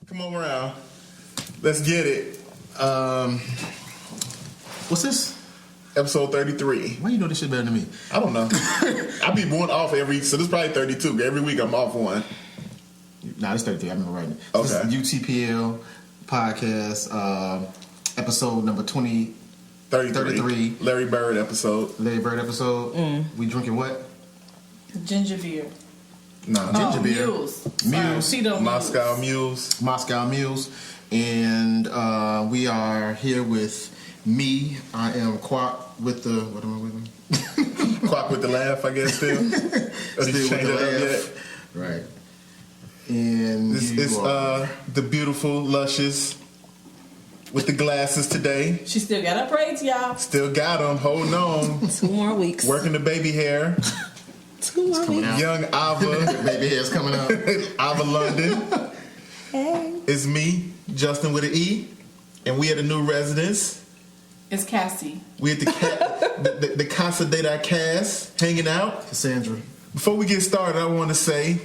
Come on around. Let's get it. What's this? Episode 33. Why you know this shit better than me? I don't know. I be one off every, so this is probably 32. Every week I'm off one. Nah, it's 33. I remember writing it. Okay. This is UTPL podcast, episode number 33. Larry Bird episode. Larry Bird episode. We drinking what? Ginger beer. No, Ginger beer. Mule. Moscow Mules. Moscow Mules. And we are here with me. I am Quack with the, what am I with him? Quack with the laugh, I guess, still. Still with the laugh. Right. And This is the beautiful, luscious, with the glasses today. She still got her braids, y'all. Still got them, holding on. 2 more weeks. Working the baby hair. 2 more weeks. Young Ava. baby hair's coming out. Ava London. Hey. It's me, Justin with an E. And we at a new residence. It's Cassie. We at the Casa de la Cast, hanging out. Cassandra. Before we get started, I want to say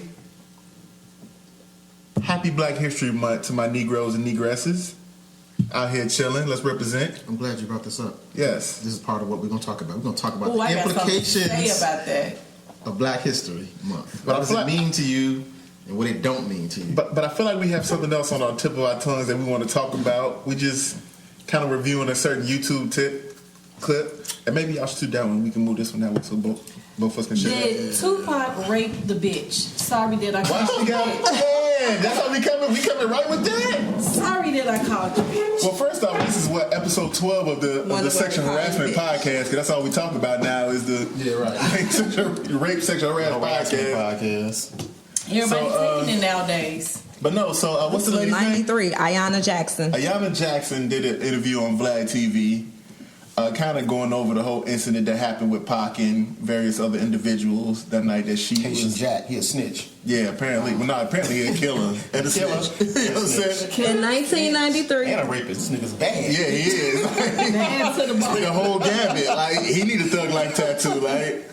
Happy Black History Month to my Negroes and Negresses out here chilling. Let's represent. I'm glad you brought this up. Yes. This is part of what we're going to talk about. We're going to talk about Oh, I the got something to implications say about that. of Black History Month. But What does it mean to you and what it don't mean to you? But I feel like we have something else on our tip of our tongues that we want to talk about. We just kind of reviewing a certain YouTube clip. And maybe y'all should sit down and we can move this one that way so both of us can share. Did Tupac rape the bitch? Sorry that I Why called she you got bitch. man, that's how we coming right with that. Sorry that I called you bitch. Well, first off, this is what episode 12 of the sexual harassment podcast, because that's all we talk about now is the rape, sexual harassment podcast. Everybody's taking it nowadays. But no, so what's the lady's name? 93, Ayanna Jackson. Ayanna Jackson did an interview on Vlad TV, kind of going over the whole incident that happened with Pac and various other individuals that night that she Haitian was. Jack, he a snitch. Yeah, apparently. Well, no, apparently he a killer. And a snitch. You know what I'm saying? In 1993. And a rapist. This nigga's bad. Yeah, he is. Damn to the bone. The whole gambit. Like, he need a thug life tattoo. Like,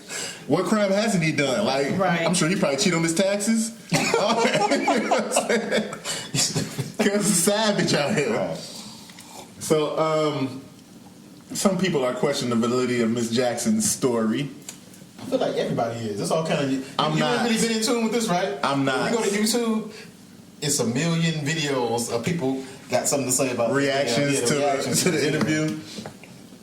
what crime hasn't he done? Like, right. I'm sure he probably cheated on his taxes. You know what I'm saying? Because it's savage out here. Right. So, some people are questioning the validity of Miss Jackson's story. I feel like everybody is. That's all kind of. I'm you not. ain't really been in tune with this, right? I'm not. If you go to YouTube, it's a million videos of people got something to say about Reactions to the interview.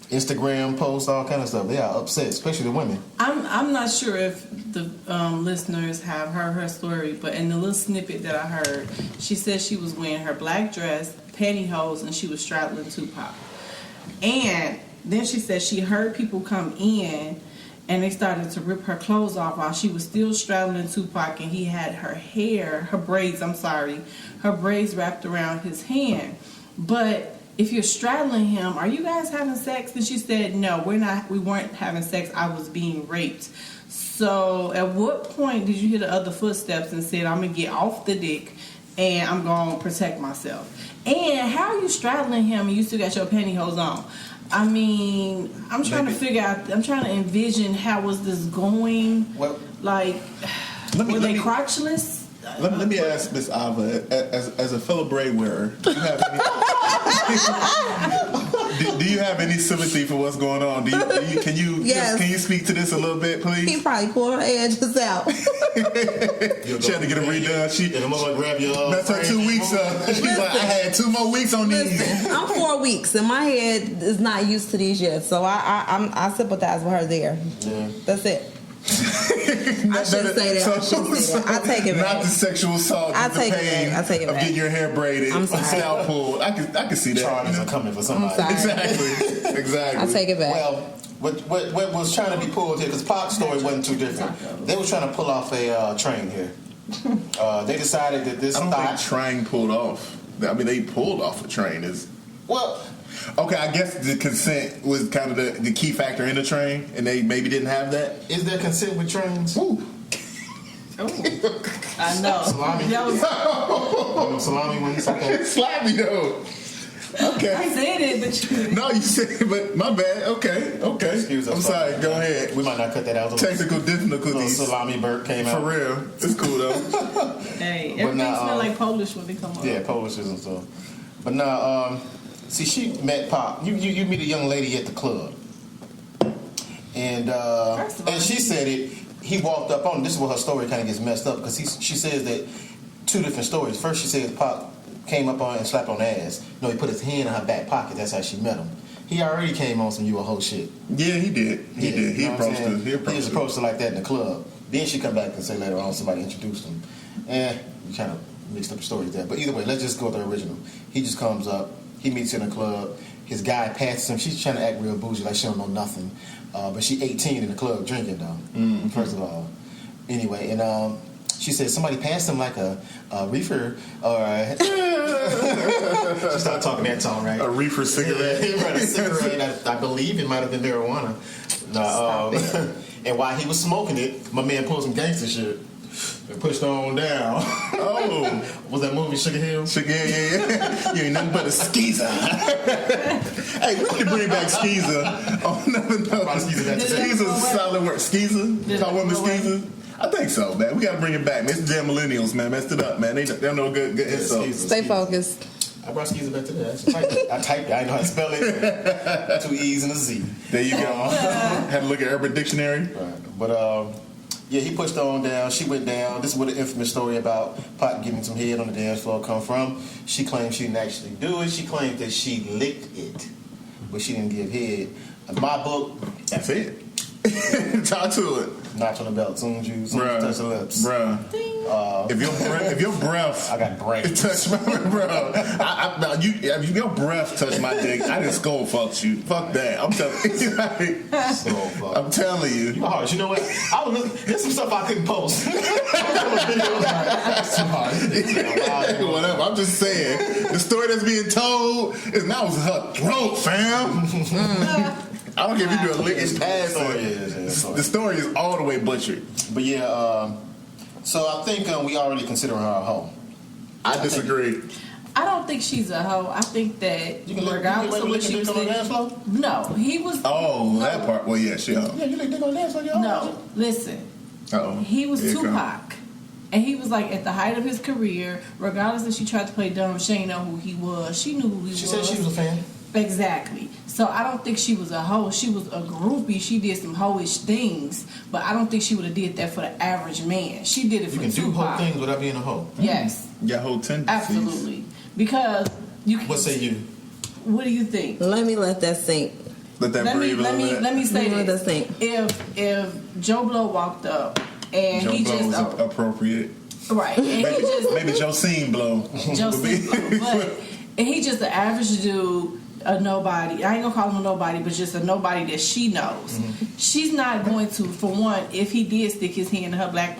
Instagram posts, all kind of stuff. They are upset, especially the women. I'm not sure if the listeners have heard her story, but in the little snippet that I heard, she said she was wearing her black dress, pantyhose, and she was straddling Tupac. And then she said she heard people come in and they started to rip her clothes off while she was still straddling Tupac, and he had her braids wrapped around his hand. But if you're straddling him, are you guys having sex? And she said, no, we weren't having sex. I was being raped. So at what point did you hear the other footsteps and said, I'm going to get off the dick and I'm going to protect myself? And how are you straddling him and you still got your pantyhose on? I mean, I'm trying to envision how was this going? Well, like, were they crotchless? Let me ask Miss Ava, as a fellow braid wearer, do you have any sympathy for what's going on? Can you speak to this a little bit, please? He probably pulled her edges out. She had to get them redone. That's her 2 weeks up. She's like, I had 2 more weeks on these. Listen, I'm 4 weeks, and my head is not used to these yet, so I sympathize with her there. Yeah. That's it. I should say that. I take it back. Not the sexual assault. I take it back. Of getting your hair braided. I'm sorry. Scalp pulled. I can see that. Charges are coming for somebody. I'm sorry. Exactly. I take it back. Well, what was trying to be pulled here, because Pac's story wasn't too different. They were trying to pull off a train here. They decided that this I don't think train pulled off. I mean, they pulled off a train. Okay, I guess the consent was kind of the key factor in the train, and they maybe didn't have that. Is there consent with trains? Ooh. I know. Salami. That was Salami ones, okay. Slap me though. Okay. I said it, but you. No, you said, but my bad. Okay. Excuse us. I'm sorry. Go ahead. We might not cut that out. Technical difficulties. Little salami burp came out. For real. It's cool though. Hey, everything smell like Polish when they come up. Yeah, Polishes and stuff. But now, see, she met Pop. You meet a young lady at the club, and she said it. He walked up on. This is where her story kind of gets messed up because she says that two different stories. First, she says Pop came up on her and slapped on the ass. No, he put his hand in her back pocket. That's how she met him. He already came on some you a whole shit. Yeah, he did. He did. He approached her. He just approached her like that in the club. Then she come back and say later on somebody introduced him. You kind of mixed up the stories there. But either way, let's just go with the original. He just comes up. He meets her in the club. His guy passes him. She's trying to act real bougie like she don't know nothing. But she 18 in the club drinking though. Mm-hmm. First of all. Anyway, and she said somebody passed him like a reefer or she started talking that tone, right? A reefer cigarette. Yeah, right, a cigarette. I believe it might have been marijuana. And while he was smoking it, my man pulled some gangster shit and pushed on down. Oh, was that movie Sugar Hill? Yeah. You ain't nothing but a skeezer. Hey, we need to bring back skeezer. Oh, no. Skeezer's a solid word. Skeezer? Call women skeezer? I think so, man. We gotta bring it back. Man, it's the damn millennials, man. Messed it up, man. They don't know good insult. Stay focused. I brought skeezer back today. I typed it. I didn't know how to spell it. 2 E's and a Z. There you go. Had to look at Urban Dictionary. Right. But yeah, he pushed her on down. She went down. This is where the infamous story about Pop getting some head on the dance floor come from. She claimed she didn't actually do it. She claimed that she licked it, but she didn't give head. In my book, that's it. Talk to it. Notch on the belt. Soon as you touch the lips. Bruh. If your breath, I got brains. Touch my bro. If your breath touch my dick, I just go fuck you. Fuck that. I'm telling you. I'm telling you. You hard. You know what? There's some stuff I couldn't post. That's too hard. Whatever. I'm just saying. The story that's being told is now was her throat, fam. I don't care if you do a lick and pass. The story is all the way butchered. But yeah, so I think we already consider her a hoe. I disagree. I don't think she's a hoe. I think that regardless of what she was saying, no, he was. Oh, no. That part. Well, yeah, she a hoe. Yeah, you like dick on the dance floor? No, listen. Uh-oh. He was Tupac. And he was like at the height of his career, regardless if she tried to play dumb, she didn't know who he was. She knew who he was. She said she was a fan. Exactly. So I don't think she was a hoe. She was a groupie. She did some hoish things, but I don't think she would have did that for the average man. She did it for Tupac. You can do hoe things without being a hoe. Yes. Yeah, hoe tendencies. Absolutely. Because you can. What say you? What do you think? Let that sink. Let me say this. Sink. If Joe Blow walked up and Joe he Blow just was appropriate. Right. And maybe, he just maybe Josine Blow. Josine Blow. But and he just an average dude. A nobody. I ain't gonna call him a nobody, but just a nobody that she knows. Mm-hmm. She's not going to, for one, if he did stick his hand in her back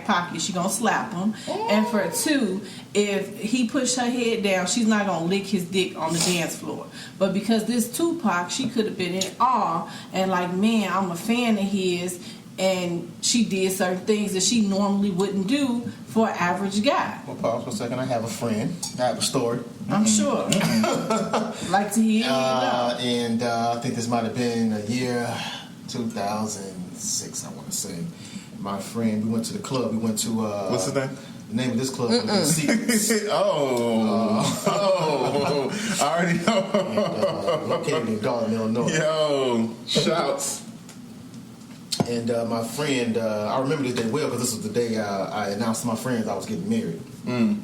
pocket, she gonna slap him. Oh. And for two, if he pushed her head down, she's not gonna lick his dick on the dance floor. But because this Tupac, she could have been in awe and like, man, I'm a fan of his. And she did certain things that she normally wouldn't do for an average guy. Well, pause for a second. I have a friend. I have a story. I'm sure. Like to hear and I think this might have been a year 2006, I want to say. My friend, we went to the club. We went to... what's the name? The name of this club was Secrets. I already know. And, located in Dalton, Illinois. Yo, shouts. And my friend, I remember this day well because this was the day I announced to my friends I was getting married. Mm.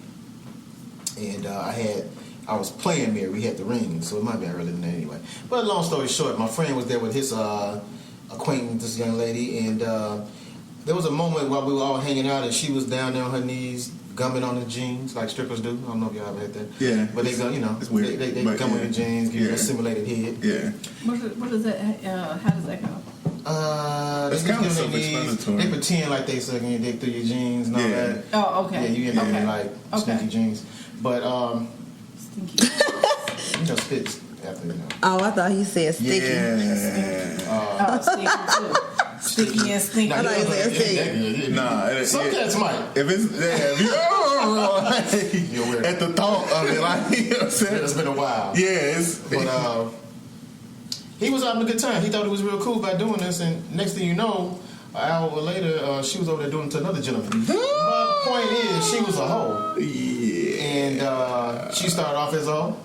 And I was playing married. We had the ring, so it might be earlier than that anyway. But long story short, my friend was there with his acquaintance, this young lady, and there was a moment while we were all hanging out, and she was down there on her knees, gumming on the jeans like strippers do. I don't know if y'all ever had that. Yeah. But they go, it's weird. They gum on the jeans, give you a simulated head. Yeah. What is that? How does that go? It's kind of self-explanatory. They pretend like they sucking your dick through your jeans and all that. Oh, okay. Yeah, you end up in like stinky jeans. But stinky. spits after Oh, I thought he said sticky. Yeah. Sticky too. Sticky and stinky. I thought he said sticky. Nah, some cats might. If it's like, at the thought of it. Like, you know what I'm saying? It's been a while. Yeah, But he was having a good time. He thought it was real cool by doing this, and next thing you know, an hour later, she was over there doing it to another gentleman. My point is, she was a hoe. Yeah. And she started off as a hoe.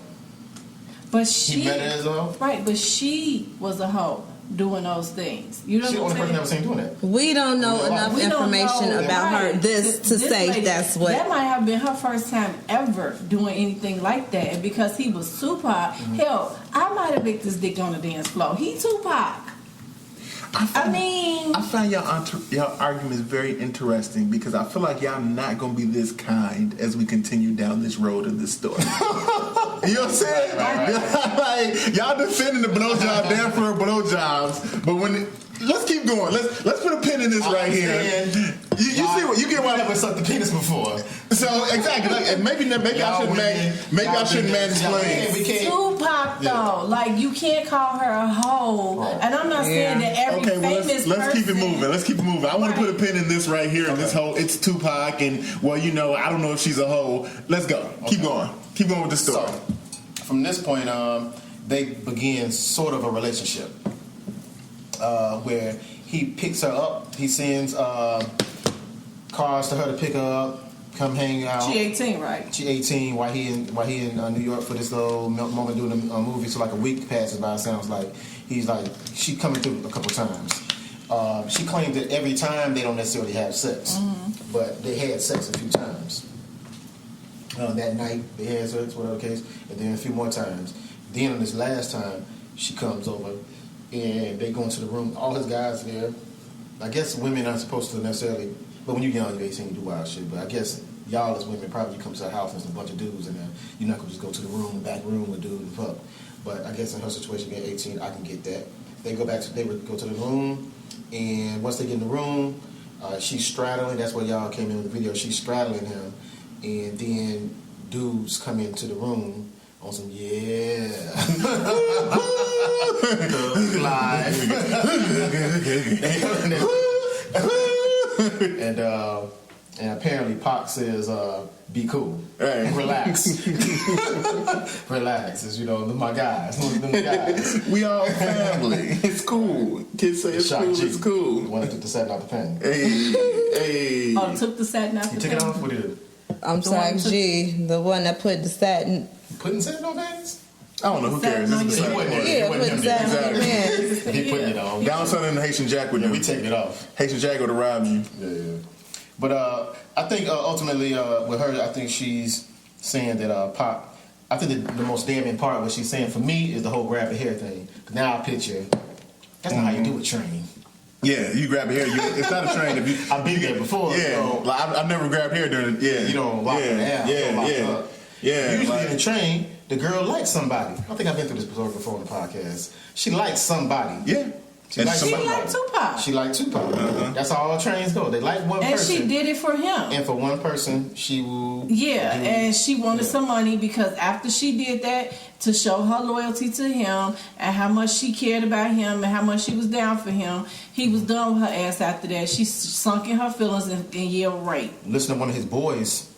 But she He met her as a hoe. right, but she was a hoe doing those things. You know She's the what only I'm person I've saying? seen doing that. We don't know enough We don't information know, about her right. this to This say lady, that's what. that might have been her first time ever doing anything like that. And because he was Tupac, hell, I might have licked this dick on the dance floor. He Tupac. I find y'all arguments very interesting because I feel like y'all not gonna be this kind as we continue down this road of this story. You know what I'm saying? Like, y'all defending the blowjob, damn for blowjobs, but when let's keep going. Let's put a pin in this right here. You see what you get? Why I never sucked the penis before? So exactly, like, and maybe I shouldn't mansplain. We can't. Tupac though, like you can't call her a hoe, and I'm not saying that every famous let's keep it person- moving. Let's keep it moving. I want to put a pin in this right here. In this whole, it's Tupac, and well, you know, I don't know if she's a hoe. Let's go. Keep going. Keep going with the story. So, from this point, they begin sort of a relationship where he picks her up. He sends cars to her to pick her up, come hang out. She 18, right? She 18. While he in New York for this little moment doing a movie. So like a week passes by. It sounds like she coming through a couple times. She claimed that every time they don't necessarily have sex, but they had sex a few times. That night they had sex, whatever case, and then a few more times. Then on this last time, she comes over and they go into the room. All his guys are there. I guess women aren't supposed to necessarily, but when you're young, you're 18, you do wild shit. But I guess y'all as women probably come to a house and there's a bunch of dudes in there. You're not gonna just go to the back room with dudes and fuck. But I guess in her situation, being 18, I can get that. They would go to the room, and once they get in the room, she's straddling. That's where y'all came in with the video. She's straddling him, and then dudes come into the room on some live. And apparently Pac says, be cool. Hey. Relax. Relax. As you know, my guys. Them guys. We all family. It's cool. Kids say it's cool. It's cool. The one that took the satin out the pen. Hey. Oh, took the satin out the You took it off? What did it? I'm sorry, G, the one that put the satin. Putting satin on pants? I don't know. Who cares? This is He the wasn't Yeah, there. put the satin on the pants. He putting it on. Down son and Haitian Jack would do. We taking it off. Haitian Jack would have robbed you. Yeah. But I think ultimately with her, I think she's saying that Pac. I think the most damning part, what she's saying for me, is the whole grab a hair thing. Now I picture that's not how you do a train. Yeah, you grab a hair. It's not a train. If you, I've been there before. Yeah, So like, I've never grabbed hair during. Yeah, you don't lock it down. Yeah. Usually Like, in a train, the girl likes somebody. I think I've been through this before on the podcast. She likes somebody. yeah. She likes Tupac. She liked Tupac. That's how all trains go. They like one And person. she did it for him. And for one person, she will. Yeah, and she wanted some money because after she did that, to show her loyalty to him and how much she cared about him and how much she was down for him, he was done with her ass after that. She sunk in her feelings and yelled rape. Listen to one of his boys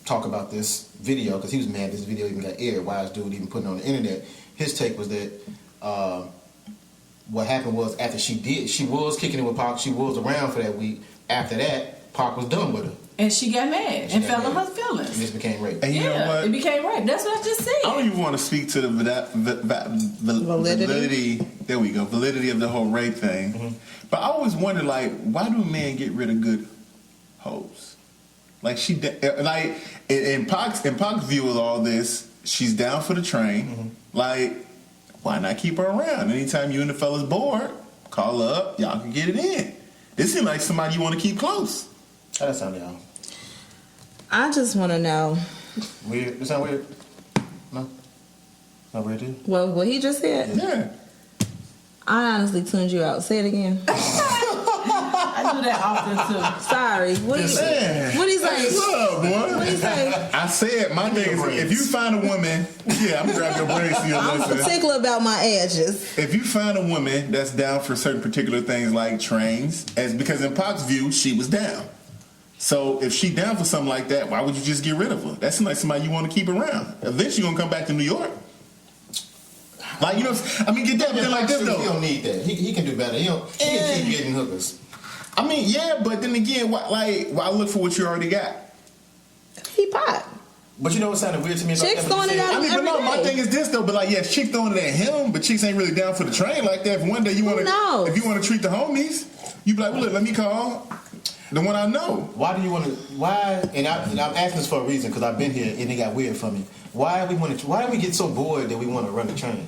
talk about this video because he was mad this video even got aired. Why is dude even putting it on the internet? His take was that what happened was after she was kicking it with Pac, she was around for that week. After that, Pac was done with her. And she got mad and fell in her feelings. And this became rape. And you know what? It became rape. That's what I just said. I don't even want to speak to the validity. There we go. Validity of the whole rape thing. Mm-hmm. But I always wonder, like, why do men get rid of good hoes? Like in Pac's view of all this, she's down for the train. Mm-hmm. Like, why not keep her around? Anytime you and the fellas bored, call her up. Y'all can get it in. This seems like somebody you want to keep close. How that sound, y'all? I just want to know. Weird? This sound weird? No? Not weird, dude? Well, what he just said? Yeah. I honestly tuned you out. Say it again. I do that often too. Sorry. What do you say? What's up, boy? What do you say? I said my thing is, if you find a woman, yeah, I'm gonna grab your braids for your I'm listen. particular about my edges. If you find a woman that's down for certain particular things like trains, as because in Pac's view, she was down. So if she down for something like that, why would you just get rid of her? That's like somebody you want to keep around. Eventually, you're gonna come back to New York. Like, you know, I mean, get that thing like this though. He don't need that. He can do better. He can keep getting hookers. I mean, yeah, but then again, why look for what you already got? He pot. But you know what sounded weird to me about Chicks that? throwing it out. I mean, but no, my thing is this though. But like, yeah, chicks throwing it at him, but chicks ain't really down for the train like that. If one day you want to, if you want to treat the homies, you be like, well, look, let me call the one I know. Why do you want to? Why? And I'm asking this for a reason because I've been here and it got weird for me. Why do we get so bored that we want to run the train?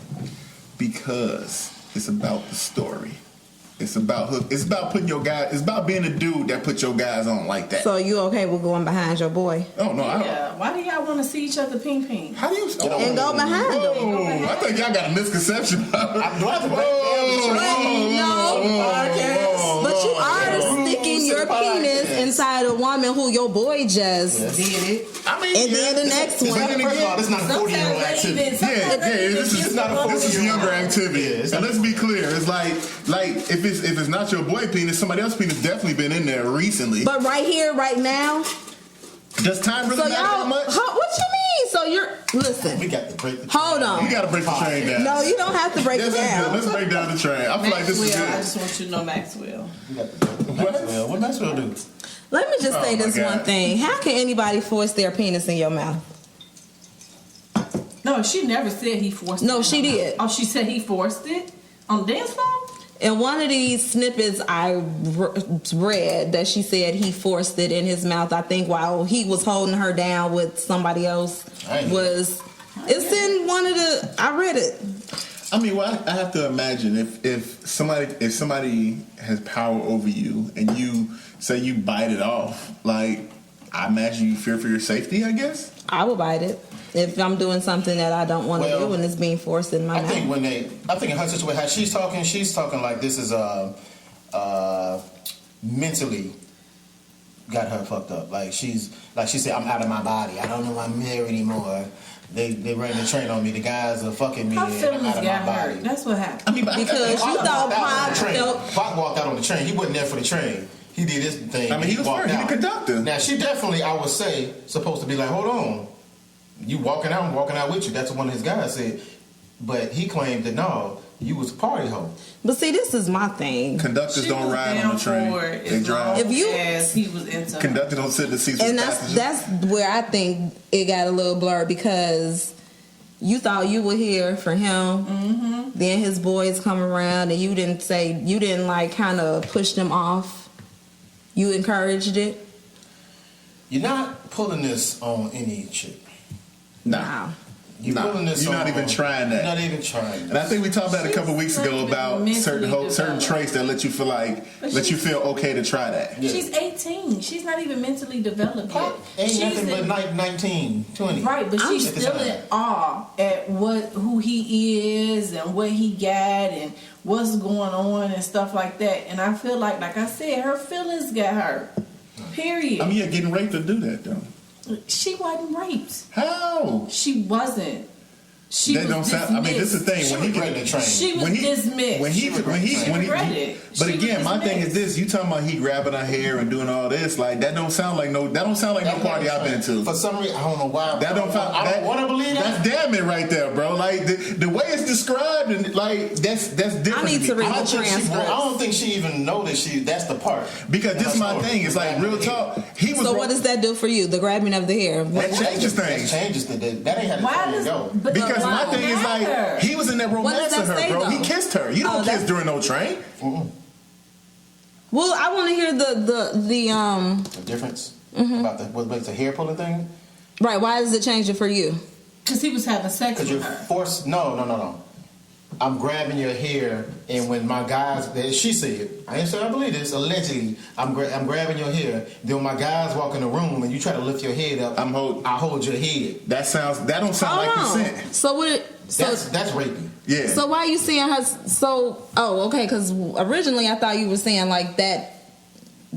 Because it's about the story. It's about putting your guys. It's about being a dude that put your guys on like that. So you okay with going behind your boy? Oh no! Yeah. Why do y'all want to see each other ping ping? How do you and go behind them? Oh, I think y'all got a misconception. Do I have to break down the train? No, but you are sticking your penis inside a woman who your boy just did it. I mean, and then the next one. First of all, this is not a 40-year-old activity. This is younger activity. And let's be clear, it's like if it's not your boy penis, somebody else's penis definitely been in there recently. But right here, right now. Does time really matter that much? What you mean? So you're listen. We got to break the train. Hold on. We got to break the train down. No, you don't have to break it down. Let's break down the train. I feel like this is good. I just want you to know Maxwell. What Maxwell do? Let me just say this one thing. How can anybody force their penis in your mouth? No, she never said he forced it. No, she did. Oh, she said he forced it on the dance floor? In one of these snippets I read that she said he forced it in his mouth, I think while he was holding her down with somebody else. It's in one of the, I read it. I mean, well, I have to imagine if somebody has power over you and you say you bite it off, like, I imagine you fear for your safety, I guess? I would bite it. If I'm doing something that I don't want to do and it's being forced in my mouth. I think in her situation, how she's talking like this is mentally got her fucked up. Like she said, I'm out of my body. I don't know I'm here anymore. They ran the train on me. The guys are fucking me. Her and I'm feelings out of got my body. hurt. That's what happened. I mean, because you thought Pac walked out on the train. He wasn't there for the train. He did his thing. I mean, he was first. He the conductor. Now she definitely, I would say, supposed to be like, hold on. You walking out, I'm walking out with you. That's what one of his guys said. But he claimed that no, you was a party hoe. But see, this is my thing. Conductors don't ride on the train. They drive. If he was into conductors don't sit in the seats. And that's where I think it got a little blurred because you thought you were here for him. Mm-hmm. Then his boys come around and you didn't like kind of push them off. You encouraged it. You're not pulling this on any chick. Nah. You're not even trying that. You're not even trying. And I think we talked about it a couple weeks ago about certain traits that let you feel okay to try that. Yeah. She's 18. She's not even mentally developed yet. Ain't nothing but 19, 20. Right, but she's still in awe at who he is and what he got and what's going on and stuff like that. And I feel like I said, her feelings got hurt. Period. I mean, you're getting raped to do that, though. She wasn't raped. How? She wasn't. She was dismissed. I mean, this is the thing. When he got the train, she was dismissed. When he. But again, my thing is this: you talking about he grabbing her hair and doing all this? Like that don't sound like no party I've been to. For some reason, I don't know why. That don't. I don't want to believe that. That's damn it right there, bro. Like the way it's described, and like that's different. I need to read the transcript. I don't think she even know that that's the part. Because this is my thing. It's like real talk. He was. So what does that do for you? The grabbing of the hair. That changes things. That changes the. That ain't how the go. Because my thing is like he was in that romance with her, bro. He kissed her. You don't kiss during no train. Mm-mm. Well, I want to hear the difference about what makes the hair pulling thing. Right. Why does it change it for you? Because he was having sex with her. Because you're forced. No. I'm grabbing your hair, and when my guys, she said, I ain't sure I believe this. Allegedly, I'm grabbing your hair. Then when my guys walk in the room and you try to lift your head up, I hold your head. That don't sound like consent. So what? That's raping. Yeah. So why are you seeing her? Okay. Because originally I thought you were saying like that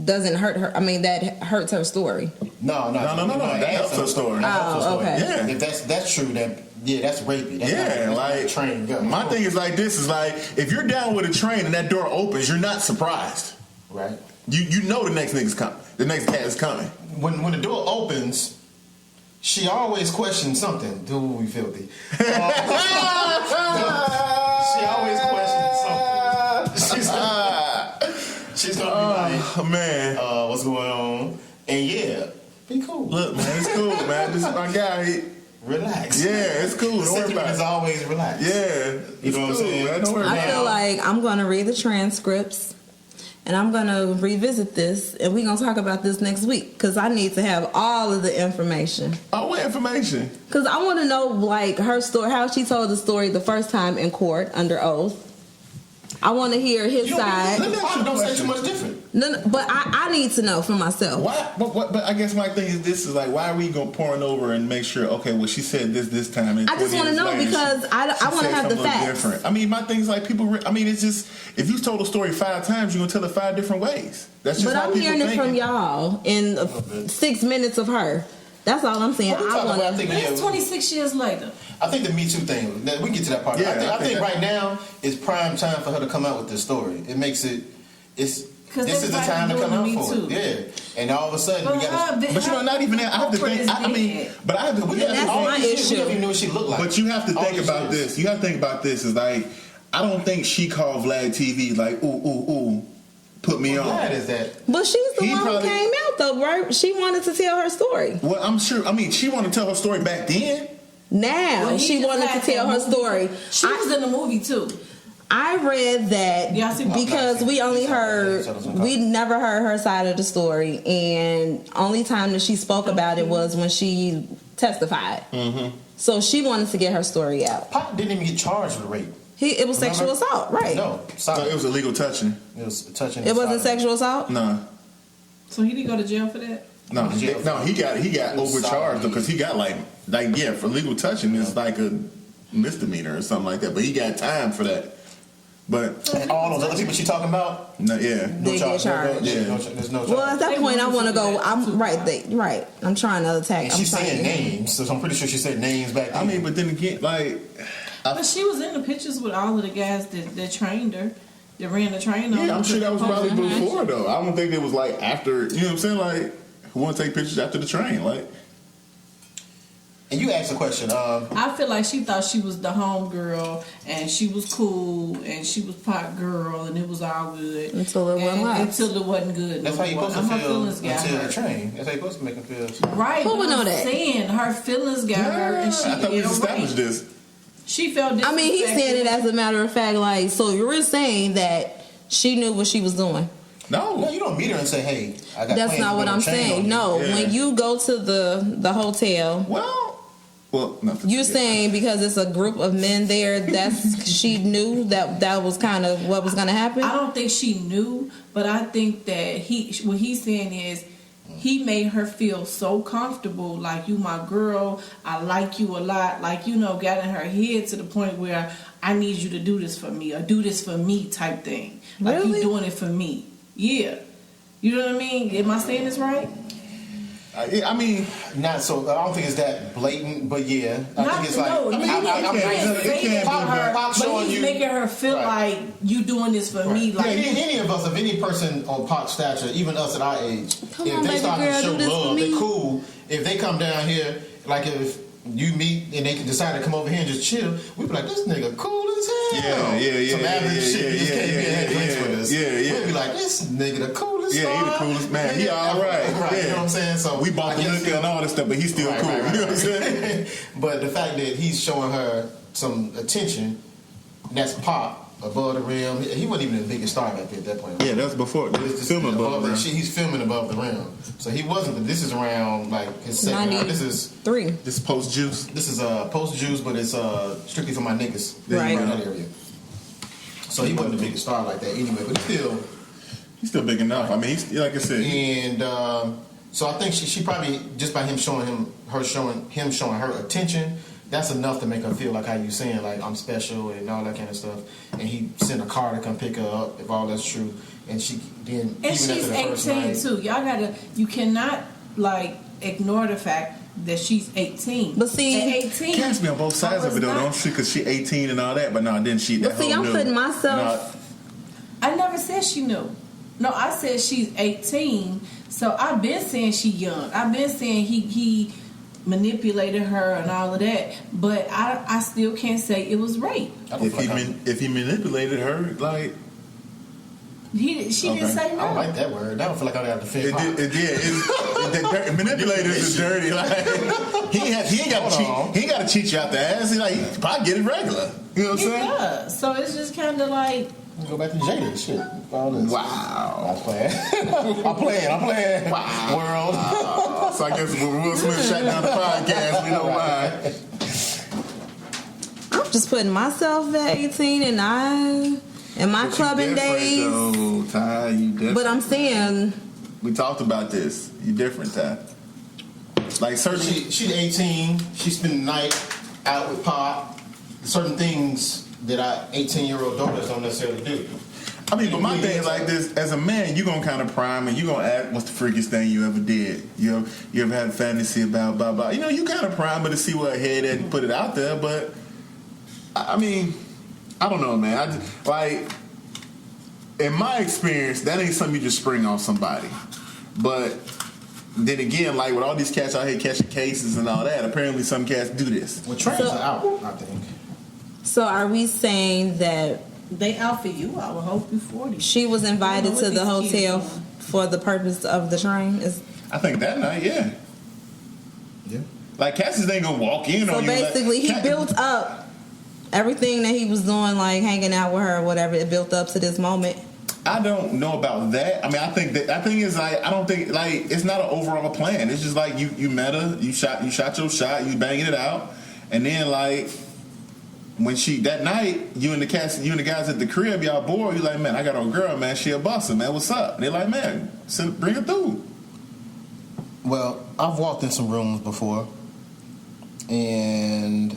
doesn't hurt her. I mean that hurts her story. No. That helps her story. Okay. Yeah. If that's true, that's rapey. That's train go. My thing is like this: is like if you're down with a train and that door opens, you're not surprised, right? You know the next nigga's coming. The next cat is coming. When the door opens, she always questions something. Dude, we filthy. She always questions something. She's gonna be like, oh man, what's going on? And yeah, be cool. Look, man, it's cool, man. This is my guy. Relax. Yeah, it's cool. The Don't worry sentiment about is it. always relax. Yeah, You know what I'm saying? Man. Don't worry about I it. feel like I'm going to read the transcripts and I'm going to revisit this and we're going to talk about this next week because I need to have all of the information. Oh, what information? Because I want to know, like, her story, how she told the story the first time in court under oath. I want to hear his side. Don't say too much different. No, but I need to know for myself. Why? But I guess my thing is this is like, why are we going pouring over and make sure? Okay, well, she said this time. And I just want to know because I want to have the facts. Different. I mean, my thing is like people. I mean, it's just if you told a story 5 times, you're gonna tell it 5 different ways. That's just. But how I'm people hearing it thinking. from y'all in 6 minutes of her. That's all I'm saying. I want to. It's 26 years later. I think the Me Too thing. We can get to that part. Yeah, I think right now is prime time for her to come out with this story. It makes it. This is the time to come out for it. Yeah, and all of a sudden we got. But you know, not even that. I have to think. I mean, but I have to. That's my issue. We don't even know what she looked like. But you have to think about this. You have to think about this. Is like, I don't think she called Vlad TV like, ooh, put me on. Vlad is that? But she's the one who came out though, right? She wanted to tell her story. Well, I'm sure. I mean, she wanted to tell her story back then. Now Well, she wanted to tell her story. She was in the movie too. I read that because we never heard her side of the story, and only time that she spoke about it was when she testified. Mm-hmm. So she wanted to get her story out. Pop didn't even get charged with rape. It was sexual assault, right? No, So it was illegal touching. It was touching. It wasn't sexual assault. No. So he didn't go to jail for that? No, he got overcharged because he got like for legal touching it's like a misdemeanor or something like that. But he got time for that. But and all those other people she talking about, no, yeah, They get charged. There's no charge. Well, at that point, I want to go. I'm right. I'm trying to attack. And she's saying names, so I'm pretty sure she said names back then. I mean, but then again, like, but she was in the pictures with all of the guys that trained her, that ran the train on. yeah, I'm sure that was probably before though. I don't think it was like after. You know what I'm saying? Like, who want to take pictures after the train? Like. And you asked a question. I feel like she thought she was the home girl and she was cool and she was pot girl and it was all good until it wasn't. Until it wasn't good. That's how you supposed to feel until her. the train. That's how you supposed to make them feel. Right. Who would know that? Saying her feelings got her and she. I thought we established this. She felt. I mean, he's saying it as a matter of fact. Like, so you're saying that she knew what she was doing. No, you don't meet her and say, "Hey, I got." That's not what I'm saying. No, when you go to the hotel. Well, you're saying because it's a group of men there, that's she knew that was kind of what was going to happen? I don't think she knew, but I think that what he's saying is he made her feel so comfortable, like you my girl, I like you a lot, like, you know, got in her head to the point where I need you to do this for me or do this for me type thing. Like really? you doing it for me. Yeah. You know what I mean? Am I saying this right? I mean, not so. I don't think it's that blatant, but yeah, I think it's like. But he's making her feel like you doing this for me. Like any of us, if any person on Pac stature, even us at our age, if they start to show love, they're cool. If they come down here, like if you meet and they can decide to come over here and just chill, we be like, this nigga cool as hell. Yeah. Some average shit. He just came here and had drinks with us. Yeah. We'll be like, this nigga the coolest. Yeah, he the coolest man. He all right. You know what I'm saying? So we bought the liquor and all this stuff, but he's still cool. You know what I'm saying? But the fact that he's showing her some attention, that's Pop. Above the rim, he wasn't even the biggest star back there at that point. Yeah, that was before. Filming above the rim. He's filming above the rim, so he wasn't. But this is around like his second. This is 3. This is post juice. This is post juice, but it's strictly for my niggas. Right. In that area. So he wasn't the biggest star like that anyway, but he's still big enough. I mean, he's, like I said, and so I think she probably just by him showing her attention. That's enough to make her feel like how you saying, like, I'm special and all that kind of stuff. And he sent a car to come pick her up, if all that's true. And she then, and she's 18 too. You cannot like ignore the fact that she's 18. But see, at 18, can't be on both sides of it though, don't she? Because she 18 and all that, but no, then she. But see, I'm putting myself. I never said she knew. No, I said she's 18. So I've been saying she young. I've been saying he manipulated her and all of that. But I still can't say it was rape. If he manipulated her, like. She didn't say no. I don't like that word. I don't feel like I got to defend. Manipulators is dirty. Like he ain't got to cheat you out the ass. He like he probably get it regular. You know what I'm saying? Yeah. So it's just kind of like go back to Jada and shit. All this. Wow. I'm playing. I'm playing. Wow. World. So I guess when Will Smith shut down the podcast, we know why. I'm just putting myself at 18 and in my clubbing days. Though, Ty, you different. But I'm saying we talked about this. You different, Ty. Like certain. She's 18. She spent the night out with Pop. Certain things that our 18-year-old daughters don't necessarily do. I mean, but my thing is like this: as a man, you gonna kind of prime and you gonna ask, "What's the freakiest thing you ever did? You ever had a fantasy about blah blah?" You know, you kind of prime her to see what head and put it out there. But I mean, I don't know, man. I just, like, in my experience, that ain't something you just spring on somebody. But then again, like with all these cats out here catching cases and all that, apparently some cats do this. Well, trains are out, I think. So are we saying that they out for you? I would hope you're 40. she was invited to the hotel for the purpose of the train? I think that night, yeah. Like Cassius ain't gonna walk in on you. So basically, he built up everything that he was doing, like hanging out with her or whatever. It built up to this moment. I don't know about that. I mean, I think is like I don't think like it's not an overall plan. It's just like you met her, you shot your shot, you banging it out, and then like. When that night, you and the guys at the crib, y'all bored. You like, man, I got a girl, man. She a busser, man. What's up? And they like, man, bring her through. Well, I've walked in some rooms before, and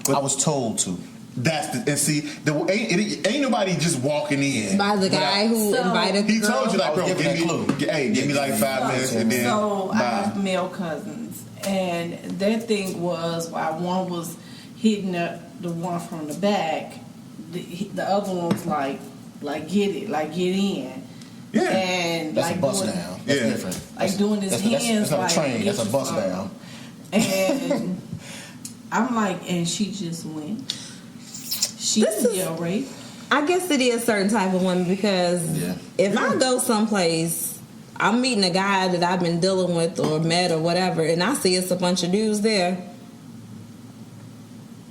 I was told to. Ain't nobody just walking in by the guy who invited the girl. He told you like, bro, give me like 5 minutes, and then I have male cousins, and their thing was while one was hitting the one from the back, the other one was like get in. Yeah. And that's like a bust down. That's different. Like doing his hands. That's not a train. That's a bust down. And I'm like, and she just went. She didn't yell rape. I guess it is certain type of women because if I go someplace, I'm meeting a guy that I've been dealing with or met or whatever, and I see it's a bunch of dudes there.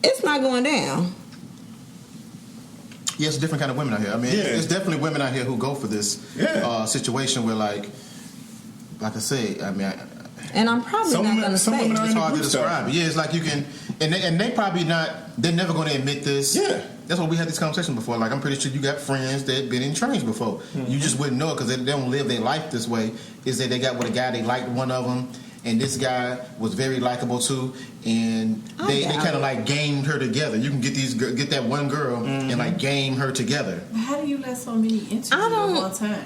It's not going down. Yeah, it's a different kind of women out here. I mean, it's definitely women out here who go for this situation where, like I say, I mean, and I'm probably not going to say it's hard to describe. Yeah, it's like you can, and they probably not. They're never going to admit this. Yeah, that's why we had this conversation before. Like, I'm pretty sure you got friends that been in trains before. Mm-hmm. You just wouldn't know it because they don't live their life this way. Is that they got with a guy, they liked one of them. And this guy was very likable too, and they kind of like gamed her together. You can get that one girl and like game her together. How do you let so many interviews at one time?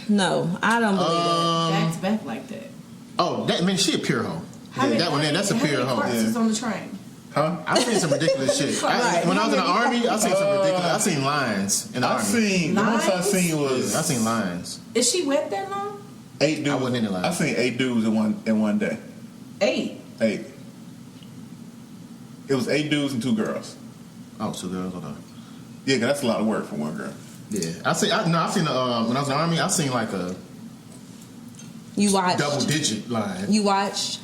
No, I don't believe that. Back to back like that. Oh, she a pure hoe. That's a pure hoe. How many on the train? Huh? I've seen some ridiculous shit. When I was in the army, I seen some ridiculous. I seen lines in the army. The most I seen was I seen lines. Is she wet that long? 8 dudes. I wasn't in the line. I seen 8 dudes in one day. 8. It was 8 dudes and 2 girls. Oh, 2 girls. Hold on. Yeah, cause that's a lot of work for one girl. Yeah, I seen when I was in the army, I seen like a. You watched double-digit line. You watched.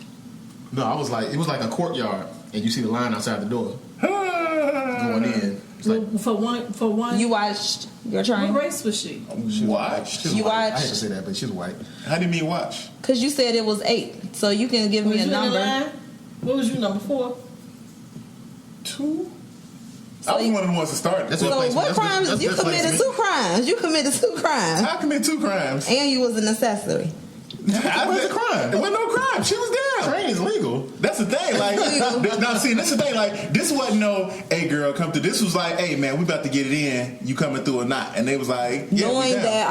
No, it was like a courtyard, and you see the line outside the door going in. Like, for one. You watched your train. What race was she? Watched. You watched. I hate to say that, but she's white. How do you mean watch? Because you said it was 8, so you can give me a number. What was you number 4? 2. I was one of the ones to start. That's so what crimes? You committed 2 crimes. You committed 2 crimes. I committed 2 crimes. And you was an accessory. That was a crime. There wasn't no crime. She was down. Train is legal. That's the thing. Like, now see, this is the thing. Like, this wasn't no, hey girl, come through. This was like, hey man, we about to get it in. You coming through or not? And they was like, yeah, knowing that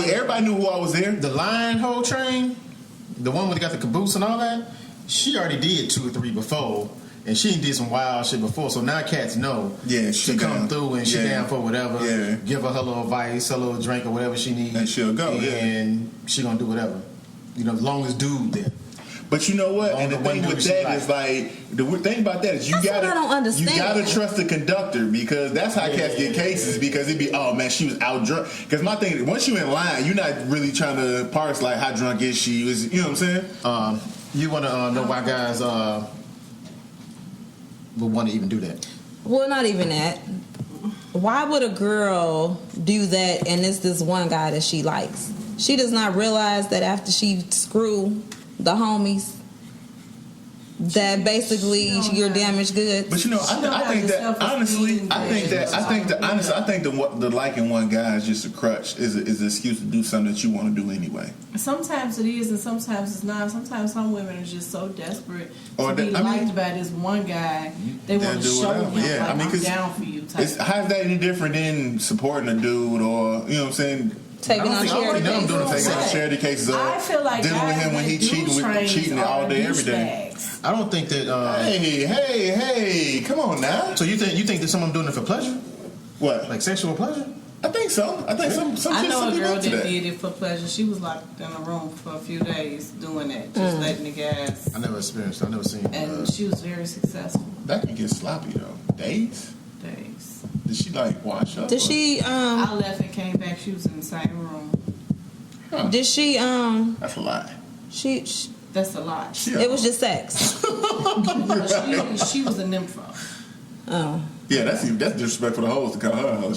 everybody knew who I was there. The line whole train, the one where they got the caboose and all that. She already did 2 or 3 before, and she did some wild shit before. So now cats know she come through and she down for whatever. Yeah. Give her little advice, her little drink or whatever she needs, and she'll go. And she gonna do whatever. You know, as long as dude there. But you know what? And the thing with that is like the thing about that is you gotta trust the conductor, because that's how cats get cases, because it'd be, oh man, she was out drunk. Because my thing, once you in line, you're not really trying to parse like how drunk is she. You know what I'm saying? You want to know why guys would want to even do that? Well, not even that. Why would a girl do that and it's this one guy that she likes? She does not realize that after she screw the homies, that basically you're damaged goods. But you know, I think that the liking one guy is just a crutch, is an excuse to do something that you want to do anyway. Sometimes it is, and sometimes it's not. Sometimes some women are just so desperate to be liked by this one guy, they want to show him, I'm down for you. How's that any different than supporting a dude, or you know what I'm saying? Taking on charity cases. I feel like dealing with him when he cheating all day, every day. I don't think that. Hey, come on now. So you think that someone doing it for pleasure? What? Like sexual pleasure? I think so. I think some. I know a girl that did it for pleasure. She was locked in a room for a few days doing that, just letting the gas. I never experienced. I never seen. And she was very successful. That can get sloppy though. Days. Did she like wash up? Did she? I left and came back. She was in the same room. Huh. Did she? That's a lie. She That's a lie. It was just sex. She was a nympho. Oh. Yeah, that's disrespectful to hoes to call her a hoe.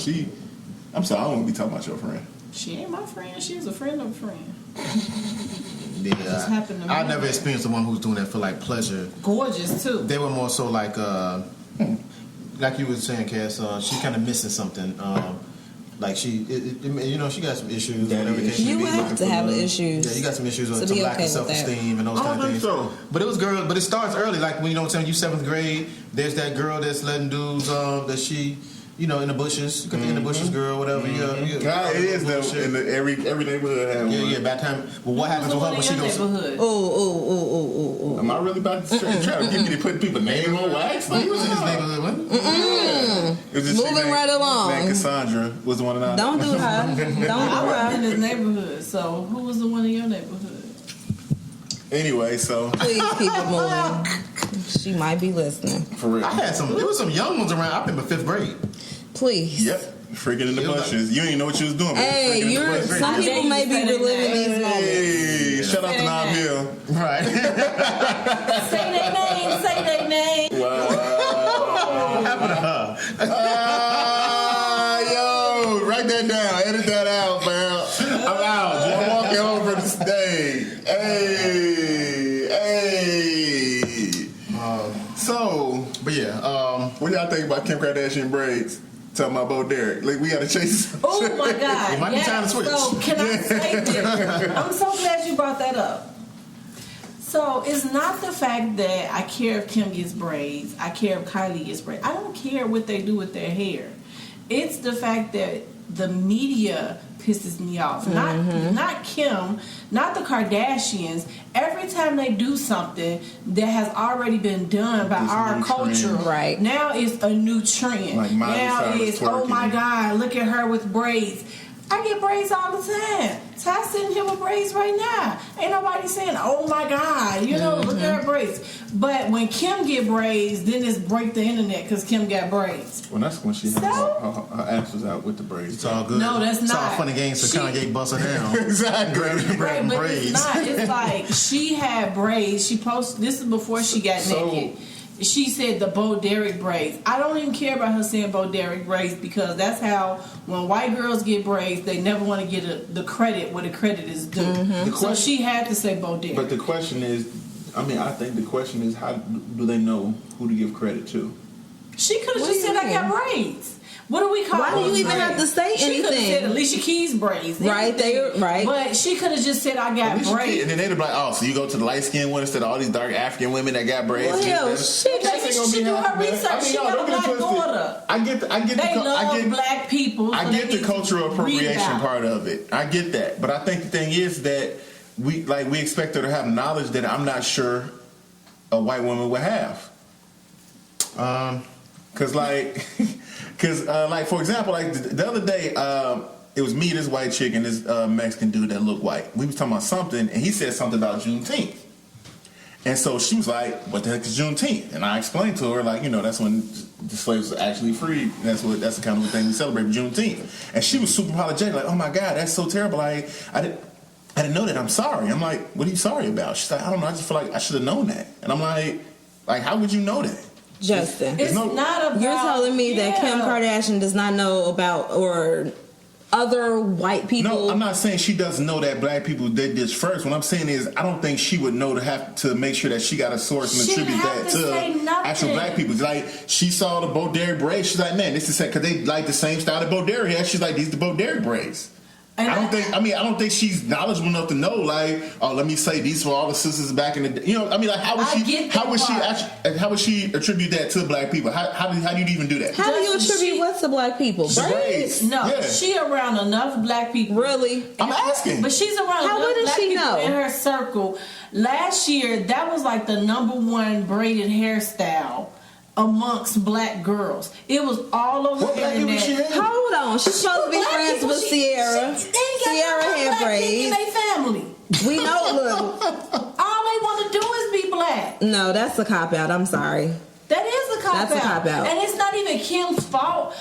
I'm sorry, I don't want to be talking about your friend. She ain't my friend. She's a friend of a friend. Yeah, I never experienced the one who's doing that for like pleasure. Gorgeous too. They were more so like you were saying, Cass. She kind of missing something. Like she got some issues. You have to have issues. Yeah, you got some issues with some lack of self-esteem and those kind of things. So. But it was girl. But it starts early. Like when you you 7th grade. There's that girl that's letting dudes that she. In the bushes, in the bushes, girl, whatever. It is though. In every neighborhood has one. Yeah. By the time, well, what happens with her when she goes? Oh. Am I really about to try to get me to put people's name on wax? He was in his neighborhood, wasn't he? Moving right along. Cassandra was the one that I. Don't do her. Don't do her. I wasn't in his neighborhood, so who was the one in your neighborhood? Anyway, so please keep it moving. She might be listening. For real. There was some young ones around. I remember 5th grade. Please. Yep. Freaking in the bushes. You didn't know what you was doing. Hey, some people may be reliving these moments. Hey, shout out to Nahhh Hill. Right. Say their name. Wow. What happened to her? Yo, write that down. Edit that out, man. I'm out. Just walking over the stage. Hey. But yeah, what y'all think about Kim Kardashian braids? Talking about Bo Derek. Like, we gotta chase. Oh my God. It might be time to switch. So, can I say this? I'm so glad you brought that up. So, it's not the fact that I care if Kim gets braids. I care if Kylie gets braids. I don't care what they do with their hair. It's the fact that the media pisses me off. Not Kim, not the Kardashians. Every time they do something that has already been done by our culture, right now it's a new trend. Like now it's, oh my God, look at her with braids. I get braids all the time. Ty's sitting here with braids right now. Ain't nobody saying, oh my God, look at her braids. But when Kim get braids, then it's break the internet because Kim got braids. Well, that's when she had her answers out with the braids. It's all good. No, that's not. It's all funny games to Kanye bust her down. Exactly. Right, but braids. it's not. It's like she had braids. She posted, this is before she got naked. She said the Bo Derek braids. I don't even care about her saying Bo Derek braids because that's how when white girls get braids, they never want to get the credit where the credit is due. So she had to say Bo Derek. But the question is, I think the question is, how do they know who to give credit to? She could have just said I got braids. What do we call Why do you even have to say anything? She could have said Alicia Keys braids. Right there, right. But she could have just said I got braids. And then they'd be like, oh, so you go to the light-skinned one instead of all these dark African women that got braids? Well, shit. She do her research. She got a black daughter. I get black people. I get the cultural appropriation part of it. I get that. But I think the thing is that we expect her to have knowledge that I'm not sure a white woman would have. Cause like for example, like the other day, it was me, this white chick, and this Mexican dude that looked white. We was talking about something, and he said something about Juneteenth. And so she was like, "What the heck is Juneteenth?" And I explained to her, like, that's when the slaves were actually freed. That's the kind of thing we celebrate, Juneteenth. And she was super apologetic, like, "Oh my God, that's so terrible. I didn't know that. I'm sorry." I'm like, "What are you sorry about?" She's like, "I don't know. I just feel like I should have known that." And I'm like, how would you know that? Justin, it's not about. You're telling me that Kim Kardashian does not know about or other white people? No, I'm not saying she doesn't know that black people did this first. What I'm saying is, I don't think she would know to have to make sure that she got a source and attribute that to actual black people. Like, she saw the Bo Derek braids. She's like, "Man, this is because they like the same style that Bo Derek had." She's like, "These the Bo Derek braids." And I don't think she's knowledgeable enough to know, like, "Oh, let me say these for all the sisters back in the day." Like, how would she attribute that to black people? How do you even do that? How do you attribute what to black people? Braids? No, yeah. She around enough black people. Really? I'm asking. But she's around enough black people in her circle. Last year, that was like the #1 braided hairstyle amongst black girls. It was all over the internet. Hold on, she's supposed to be friends with Sierra. Sierra had braids. In their family. We know. Look, all they want to do is be black. No, that's a cop out. I'm sorry. That is a cop out. That's a cop out. And it's not even Kim's fault.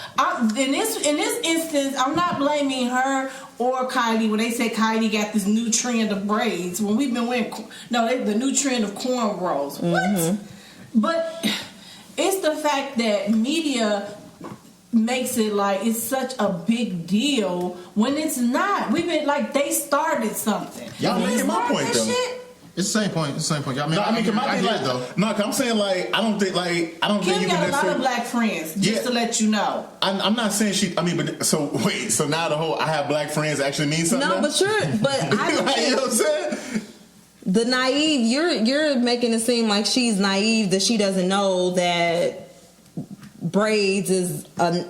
In this instance, I'm not blaming her or Kylie when they say Kylie got this new trend of braids when we've been wearing the new trend of cornrows. What? But it's the fact that media makes it like it's such a big deal when it's not. We've been like, they started something. Y'all making my point though. Shit? It's the same point. It's the same point. I'm saying Kim got a lot of black friends. Just to let you know. I'm not saying she. So now I have black friends actually means something. No, but I don't think, you know what I'm saying? The naive, you're making it seem like she's naive, that she doesn't know that braids is an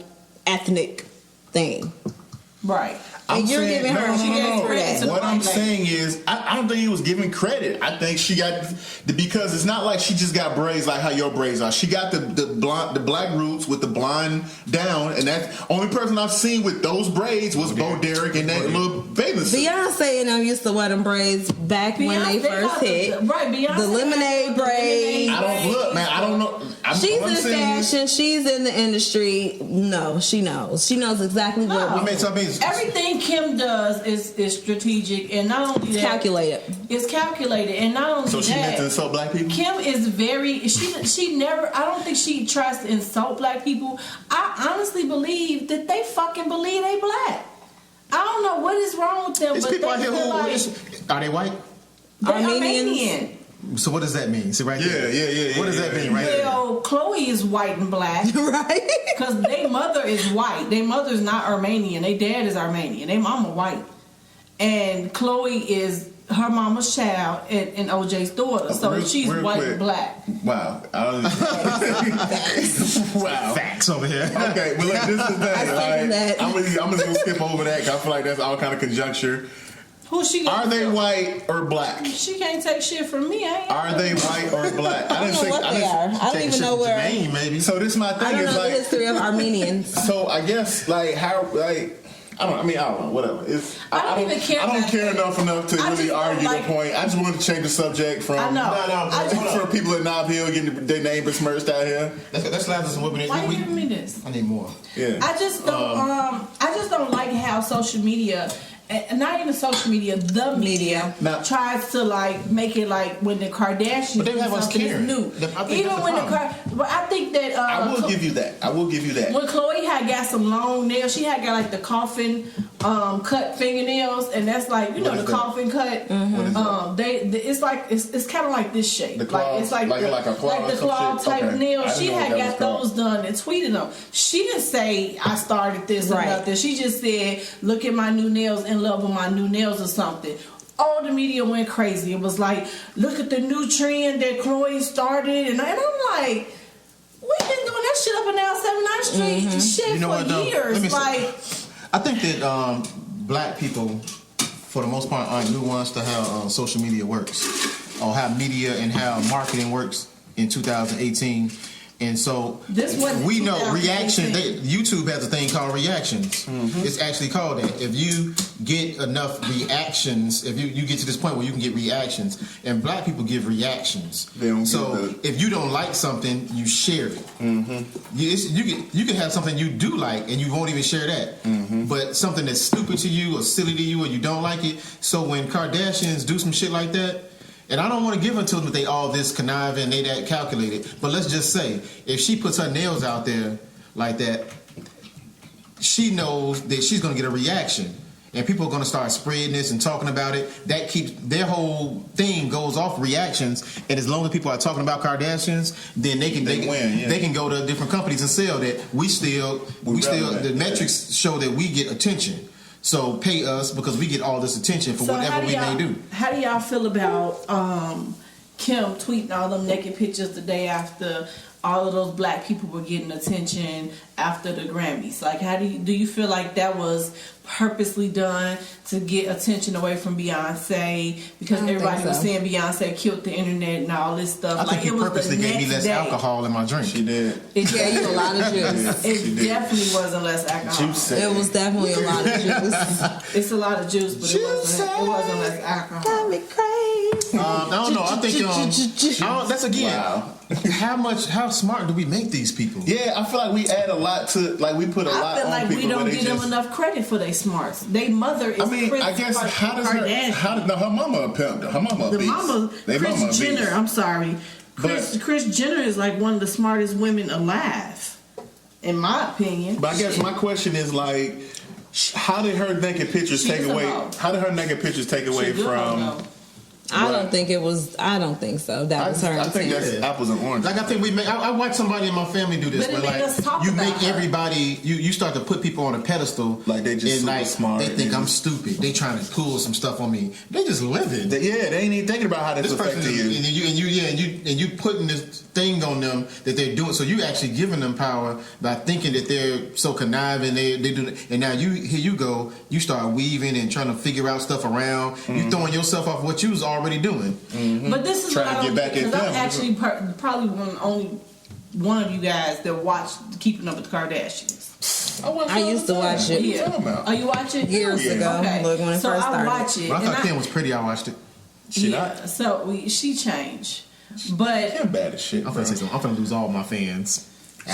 ethnic thing. Right. And you're giving her credit for that. What I'm saying is, I don't think he was giving credit. I think she got because it's not like she just got braids like how your braids are. She got the black roots with the blonde down, and that only person I've seen with those braids was Bo Derek and that little baby. Beyonce and them used to wear them braids back when they first hit. Right, Beyonce. The lemonade braids. I don't know. She's in fashion. She's in the industry. No, she knows. She knows exactly what. Everything Kim does is strategic, and not only that, calculated. It's calculated, and not only so she meant to insult black people. Kim is very. She never. I don't think she tries to insult black people. I honestly believe that they fucking believe they black. I don't know what is wrong with them. There's but people out here who are they white? Armenian. So what does that mean? See right there. Yeah. What does that mean, right? Well, Chloe is white and black, right? Because their mother is white. Their mother's not Armenian. Their dad is Armenian. Their mama white, and Chloe is her mama's child and OJ's daughter. So she's white and black. Wow. Wow. Facts over here. Okay, well, this is the thing. I'm just gonna skip over that because I feel like that's all kind of conjecture. Are they white or black? She can't take shit from me. Are they white or black? I don't know what they are. I don't even know where. Maybe. So this is my thing. I don't know the history of Armenians. So I guess I don't know. Whatever. I don't even care. I don't care enough to really argue the point. I just wanted to change the subject from. I know. For people at Nahhh Hill getting their name besmirched out here. That's loud as some women. Why are you giving me this? I need more. Yeah. I just don't like how social media. And not even social media, the media tries to make it like when the Kardashians but they have us caring. New. Even when but I think that I will give you that. When Chloe got some long nails, she got like the coffin cut fingernails, and that's like the coffin cut. Mm-hmm. It's kind of like this shape. The claw, it's like a claw, like the claw type nails. She had got those done and tweeted them. She didn't say I started this or nothing. She just said, "Look at my new nails, in love with my new nails" or something. All the media went crazy. It was like, "Look at the new trend that Chloe started," and I'm like, we've been doing that shit up and down 79th Street shit for years. I think that black people, for the most part, aren't nuanced to how social media works, or how media and how marketing works in 2018. And so This wasn't we know 2018. reaction. YouTube has a thing called reactions. It's actually called that. If you get enough reactions, if you get to this point where you can get reactions, and black people give reactions. So if you don't like something, you share it. You can have something you do like, and you won't even share that. But something that's stupid to you or silly to you, or you don't like it. So when Kardashians do some shit like that. And I don't want to give her to them that they all this conniving, they that calculated. But let's just say, if she puts her nails out there like that, she knows that she's going to get a reaction. And people are going to start spreading this and talking about it. That keeps their whole thing goes off reactions. And as long as people are talking about Kardashians, then they can go to different companies and sell that. The metrics show that we get attention. So pay us because we get all this attention for whatever we may do. How do y'all feel about Kim tweeting all them naked pictures the day after all of those black people were getting attention after the Grammys? Like, how do you feel like that was purposely done to get attention away from Beyonce because everybody was saying Beyonce killed the internet and all this stuff? I think he purposely gave me less alcohol in my drink. She did. It gave you a lot of juice. It definitely wasn't less alcohol. It was definitely a lot of juice. It's a lot of juice, but it wasn't less alcohol. Got me crazy. I don't know. I think that's again. Wow. How smart do we make these people? Yeah, I feel like we add a lot to, like we put a lot I feel on like people. we don't give them enough credit for their smarts. They mother is I guess how does her mama a pimp? Her mama a beast. Kris Jenner. I'm sorry, Kris Jenner is like one of the smartest women alive, in my opinion. But I guess my question is like, how did her naked pictures take away? How did her naked pictures take away from? I don't think so. That was her. I think that's apples and oranges. Like I think I watched somebody in my family do this. But Where like you make everybody, you start to put people on a pedestal. Like they just super smart. They think I'm stupid. They trying to pull some stuff on me. They just living. They ain't even thinking about how this affects you. And you putting this thing on them that they're doing. So you actually giving them power by thinking that they're so conniving. They do. And now here you go. You start weaving and trying to figure out stuff around. You throwing yourself off what you was already doing. But this is trying what I to don't get back get, at 'cause I'm them. actually probably only one of you guys that watched Keeping Up with the Kardashians. I used to watch it. Yeah. Oh, you watch it? Years ago. Okay. Look, when it so first I started. watch it. But I thought Kim was pretty. I watched it. She changed. But Kim bad as shit. I'm finna lose all my fans.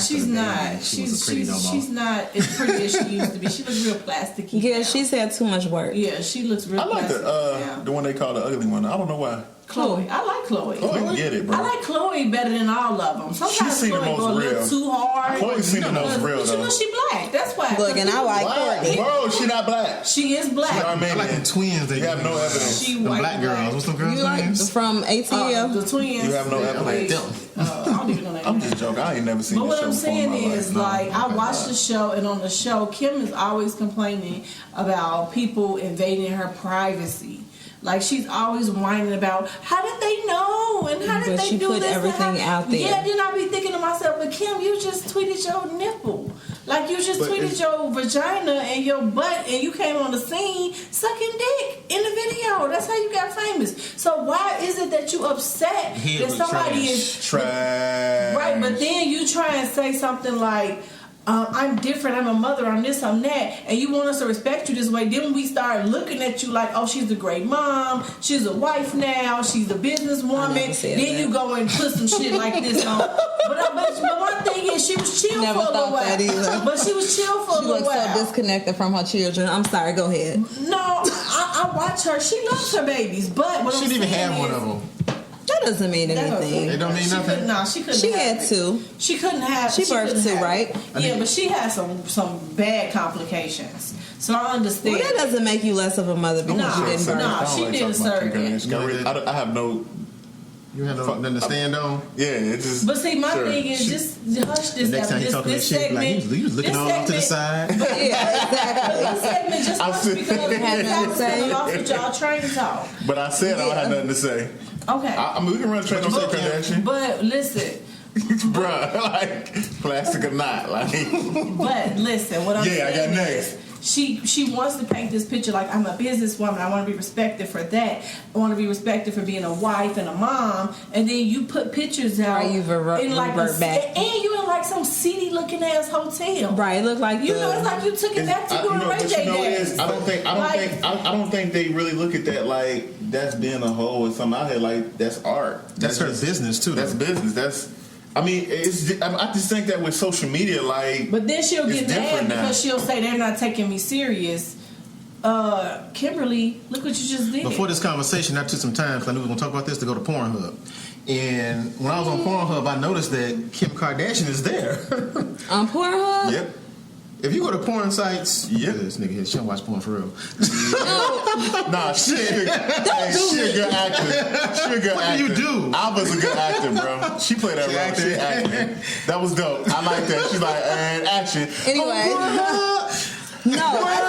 she's not. She's not as pretty as she used to be. She looks real plasticky. Yeah, now. she's had too much work. Yeah, she looks real I like plastic. the one they call the ugly one. I don't know why. Chloe. I like Chloe. Chloe get it, bro. I like Chloe better than all of them. Sometimes She seem the Chloe most go a little real. too hard. Chloe seem the most real, But you know though. she black. That's why. Look, and I like Courtney. Bro, she not black. She is black. She I like them twins. They You have no evidence. She Them white black girls. What's them girls' You like names? from ATL? the twins. You have no evidence. Them. I don't even know that. I'm just joking. I ain't never seen But this what show I'm before in saying my is, life. like, I watched the show, and on the show, Kim is always complaining about people invading her privacy. Like, she's always whining about, how did they know? And how did But they she do put this? everything out there. Yeah, then I be thinking to myself, but Kim, you just tweeted your nipple. Like, you just tweeted your vagina and your butt, and you came on the scene sucking dick in the video. That's how you got famous. So why is it that you upset that somebody is... Trash. Right, but then you try and say something like, I'm different, I'm a mother, I'm this, I'm that, and you want us to respect you this way. Then when we start looking at you like, oh, she's a great mom, she's a wife now, she's a businesswoman, then you go and put some shit like this on. But my thing is, she was chill Never for a little thought that while. either. But she was chill for a She little looks so while. disconnected from her children. I'm sorry, go ahead. No, I watch her. She loves her babies, but what She I'm didn't even saying have one is- of them. That doesn't mean anything. It don't mean nothing? She couldn't. She have had it. two. She couldn't have. She birthed couldn't two, have it. right? Yeah, but she had some bad complications. So I understand. Well, that doesn't make you less of a mother because you didn't birth. Nah, she did a surrogate. I have no. You have nothing to stand on. Yeah, it's just. But see, my thing is just hush this. Next time he talking this shit, like he was looking all off to the side. Yeah, exactly. This segment just I must said- because Had nothing to say. off with y'all train talk. But I said I don't have nothing to say. Okay. I mean, we can run straight on Kim Kardashian. But listen. Bruh, like, plastic or not. Like, But listen, what I'm Yeah, I saying got is, she wants to paint this picture like I'm a businesswoman. I want to be respected for that. I want to be respected for being a wife and a mom. And then you put pictures out Right, you revert back. and you in like some seedy looking ass hotel. Right, it look like You know, it's like you took it back to doing Ray J days. I don't think they really look at that like that's being a hoe or something out here. Like that's art. That's her business too. That's business. I just think that with social media, like. But then she'll it's get mad different now. because she'll say they're not taking me serious. Kimberly, look what you just did. Before this conversation, I took some time because I knew we were going to talk about this to go to Pornhub. And when I was on Pornhub, I noticed that Kim Kardashian is there. On Pornhub? Yep. If you go to porn sites, Yep. this nigga here, she don't watch porn for real. Nah, she a good actor. She a good What actor. do you do? Alba's a good actor, bro. She played that role. She acted. That was dope. I like that. She's like, and action. Anyway.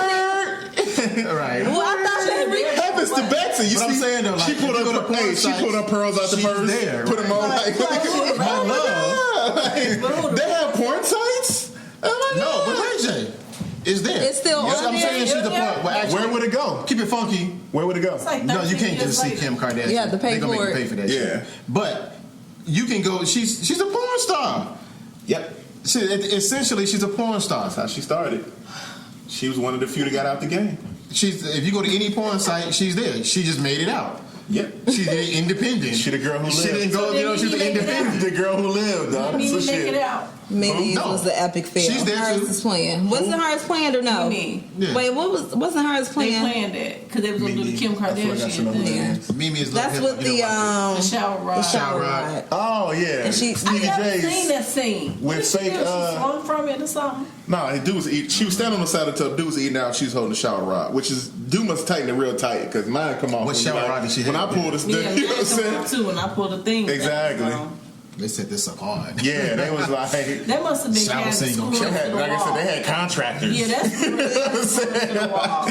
All right. Well, I thought that Happens to Betsy. You But I'm saying saying though, like, she pulled if you go to up porn she sites, pulled her pearls out the she's purse. there, Put them on like My love. they have porn sites? Oh my No, God. but Ray J is there. It's still Yes, on I'm there? saying she's the point. Well, actually, Where would it go? keep it funky. Where would it go? It's like No, you 13 can't years just see later. Kim Kardashian. You have to pay They're gonna for make you it. pay for that Yeah. shit. But you can go. She's a porn star. Yep. Essentially, she's a porn star. That's how she started. She was one of the few that got out the game. If you go to any porn site, she's there. She just made it out. Yep. She's independent. She the girl who lived. She didn't go. So You know, then she's you make it independent. The girl who lived, dog. Me So make shit. it out. Maybe No. it was the epic fail. She's there hers too. is planned. Wasn't hers planned or no? What do you mean? Yeah. Wait, wasn't hers They planned? planned it because they was gonna do the Kim I feel like I Kardashian should know who thing. that is. Mimi is. That's with the The shower rod. the shower rod. rod. Oh yeah. And she- I Stevie never seen J's. that scene. With What did she fake, do? She swung from it or something. Nah, the dude was eating. She was standing on the side of the tub. Dude was eating out. She was holding the shower rod, which is dude must tighten it real tight because mine come off. What and shower like, rod did she When have? I pulled this Yeah, thing, you know what I'm saying? too. When I pulled the thing. back Exactly. from. They set this up hard. Yeah, they was like. That must have been Shower kind of scene gonna screwed kill to They the had, like I said, wall. they had contractors. Yeah, that's You know what I'm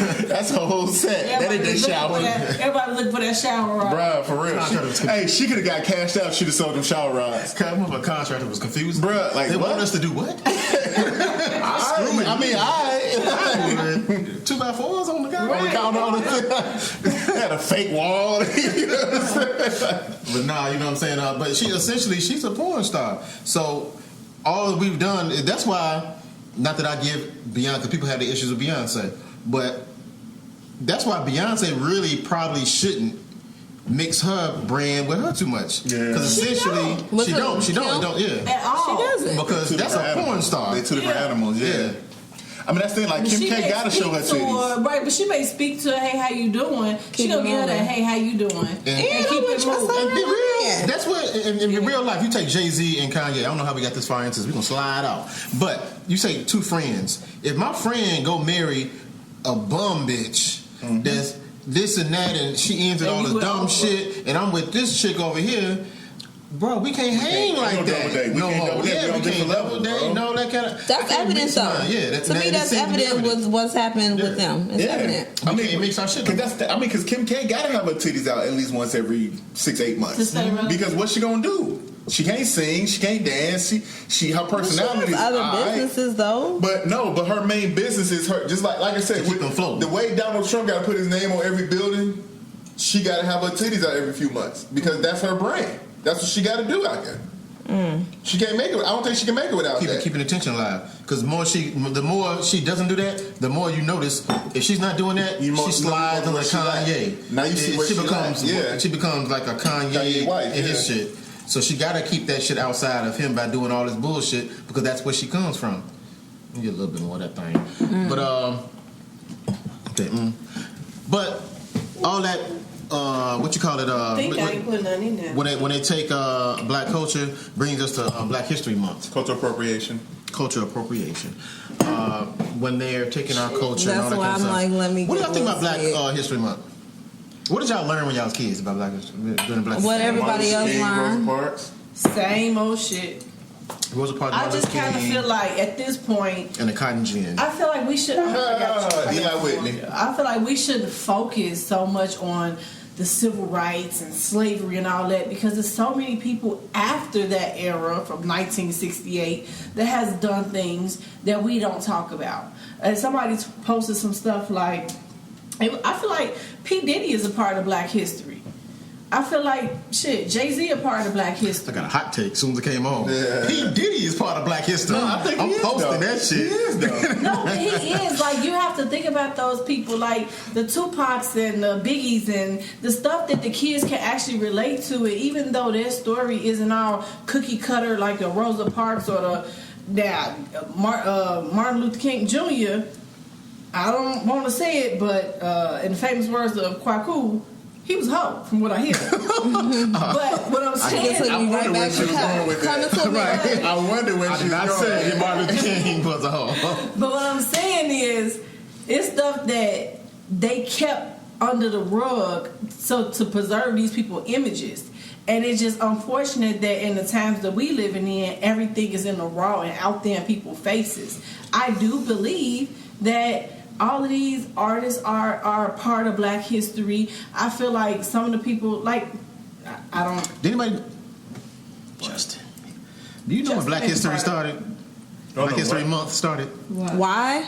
saying? That's a whole set. That ain't the shower. Everybody look for that shower rod. Bruh, for real. Contractors. Hey, she could have got cashed out. She'd have sold them shower rods. Come up, a contractor was confused. Bruh, like they what? want us to do what? I 2x4s on the guy. on the counter on the had a fake wall. You know what I'm saying? But nah, you know what I'm saying. But she's a porn star. So all that we've done. That's why. Not that I give Beyonce, because people have the issues with Beyonce, but that's why Beyonce really probably shouldn't mix her brand with her too much. Yeah. Because essentially, With she her don't. Yeah. At all. She doesn't. Because that's a porn star. They two different Yeah. animals. Yeah. I mean, that's the thing. Like Kim She K may gotta show her speak to titties. right, but she may speak to her, hey, how you doing? She Keep gonna it give her that, moving. hey, how you doing? And keep it moving. And be real. Yeah. That's what in real life. You take Jay-Z and Kanye. I don't know how we got this far into this. We're gonna slide out. But you say two friends. If my friend go marry a bum bitch that's this and that, and she ends with And all you this with dumb all- shit, and I'm with this chick over here. Bro, we can't hang can't like go double that. date. We No can't more. double date. Yeah, We we on can't different double levels, date. bro. No, that kind of. That's evidence, though. Yeah, To me, that's evident with what's happened with them. It's evident. I mean, it makes our shit. Because Kim K gotta have her titties out at least once every 6-8 months. To stay relevant. Because what's she gonna do? She can't sing. She can't dance. She her She personality has is other alright. businesses, though. But her main business is her. Just like I said, To keep them floating. the way Donald Trump got to put his name on every building, she got to have her titties out every few months because that's her brand. That's what she got to do out there. She can't make it. I don't think she can make it without that. Keeping attention alive. Because the more she doesn't do that, the more you notice. If she's not doing that, You she slides on where like she at. Kanye. Now you see where she she becomes. at. Yeah. She becomes like a Kanye wife, in his yeah. shit. So she got to keep that shit outside of him by doing all this bullshit because that's where she comes from. You get a little bit more of that thing, but but all that. What you call it? I think I ain't putting nothing in there. When they take black culture, brings us to Black History Month. Cultural appropriation. Culture appropriation. When they're taking our culture. and all That's that why kind of I'm stuff. like, let me What do y'all think about go Black see it. History Month? What did y'all learn when y'all was kids about Black History during Black What History? everybody else King, learned. Rosa Parks. Same old shit. Rosa Parks, I Martin just Luther kind of King, feel like at this point, and the Cotton Gin. I feel like we should. I got you. Eli Whitney. I feel like we shouldn't focus so much on the civil rights and slavery and all that, because there's so many people after that era from 1968 that has done things that we don't talk about. And somebody posted some stuff like, I feel like P. Diddy is a part of Black history. I feel like, shit, Jay-Z a part of Black history. I got a hot take as soon as it came on. Yeah. P. Diddy is part of Black history. No, I think I'm he is, posting though. that shit. He is, though. No, but he is. Like, you have to think about those people, like the Tupacs and the Biggies and the stuff that the kids can actually relate to it, even though their story isn't all cookie cutter like the Rosa Parks or the Martin Luther King Jr. I don't want to say it, but in the famous words of Kwaku, he was hoe, from what I hear. But what I'm saying, I wonder where she was going with that. I wonder where she was I going. said Martin Luther King was a hoe. but what I'm saying is, it's stuff that they kept under the rug so to preserve these people's images. And it's just unfortunate that in the times that we living in, everything is in the raw and out there in people's faces. I do believe that all of these artists are part of Black history. I feel like some of the people, like, I don't... Did anybody... Justin. Do you know when Black History started? Black History Month started? Why?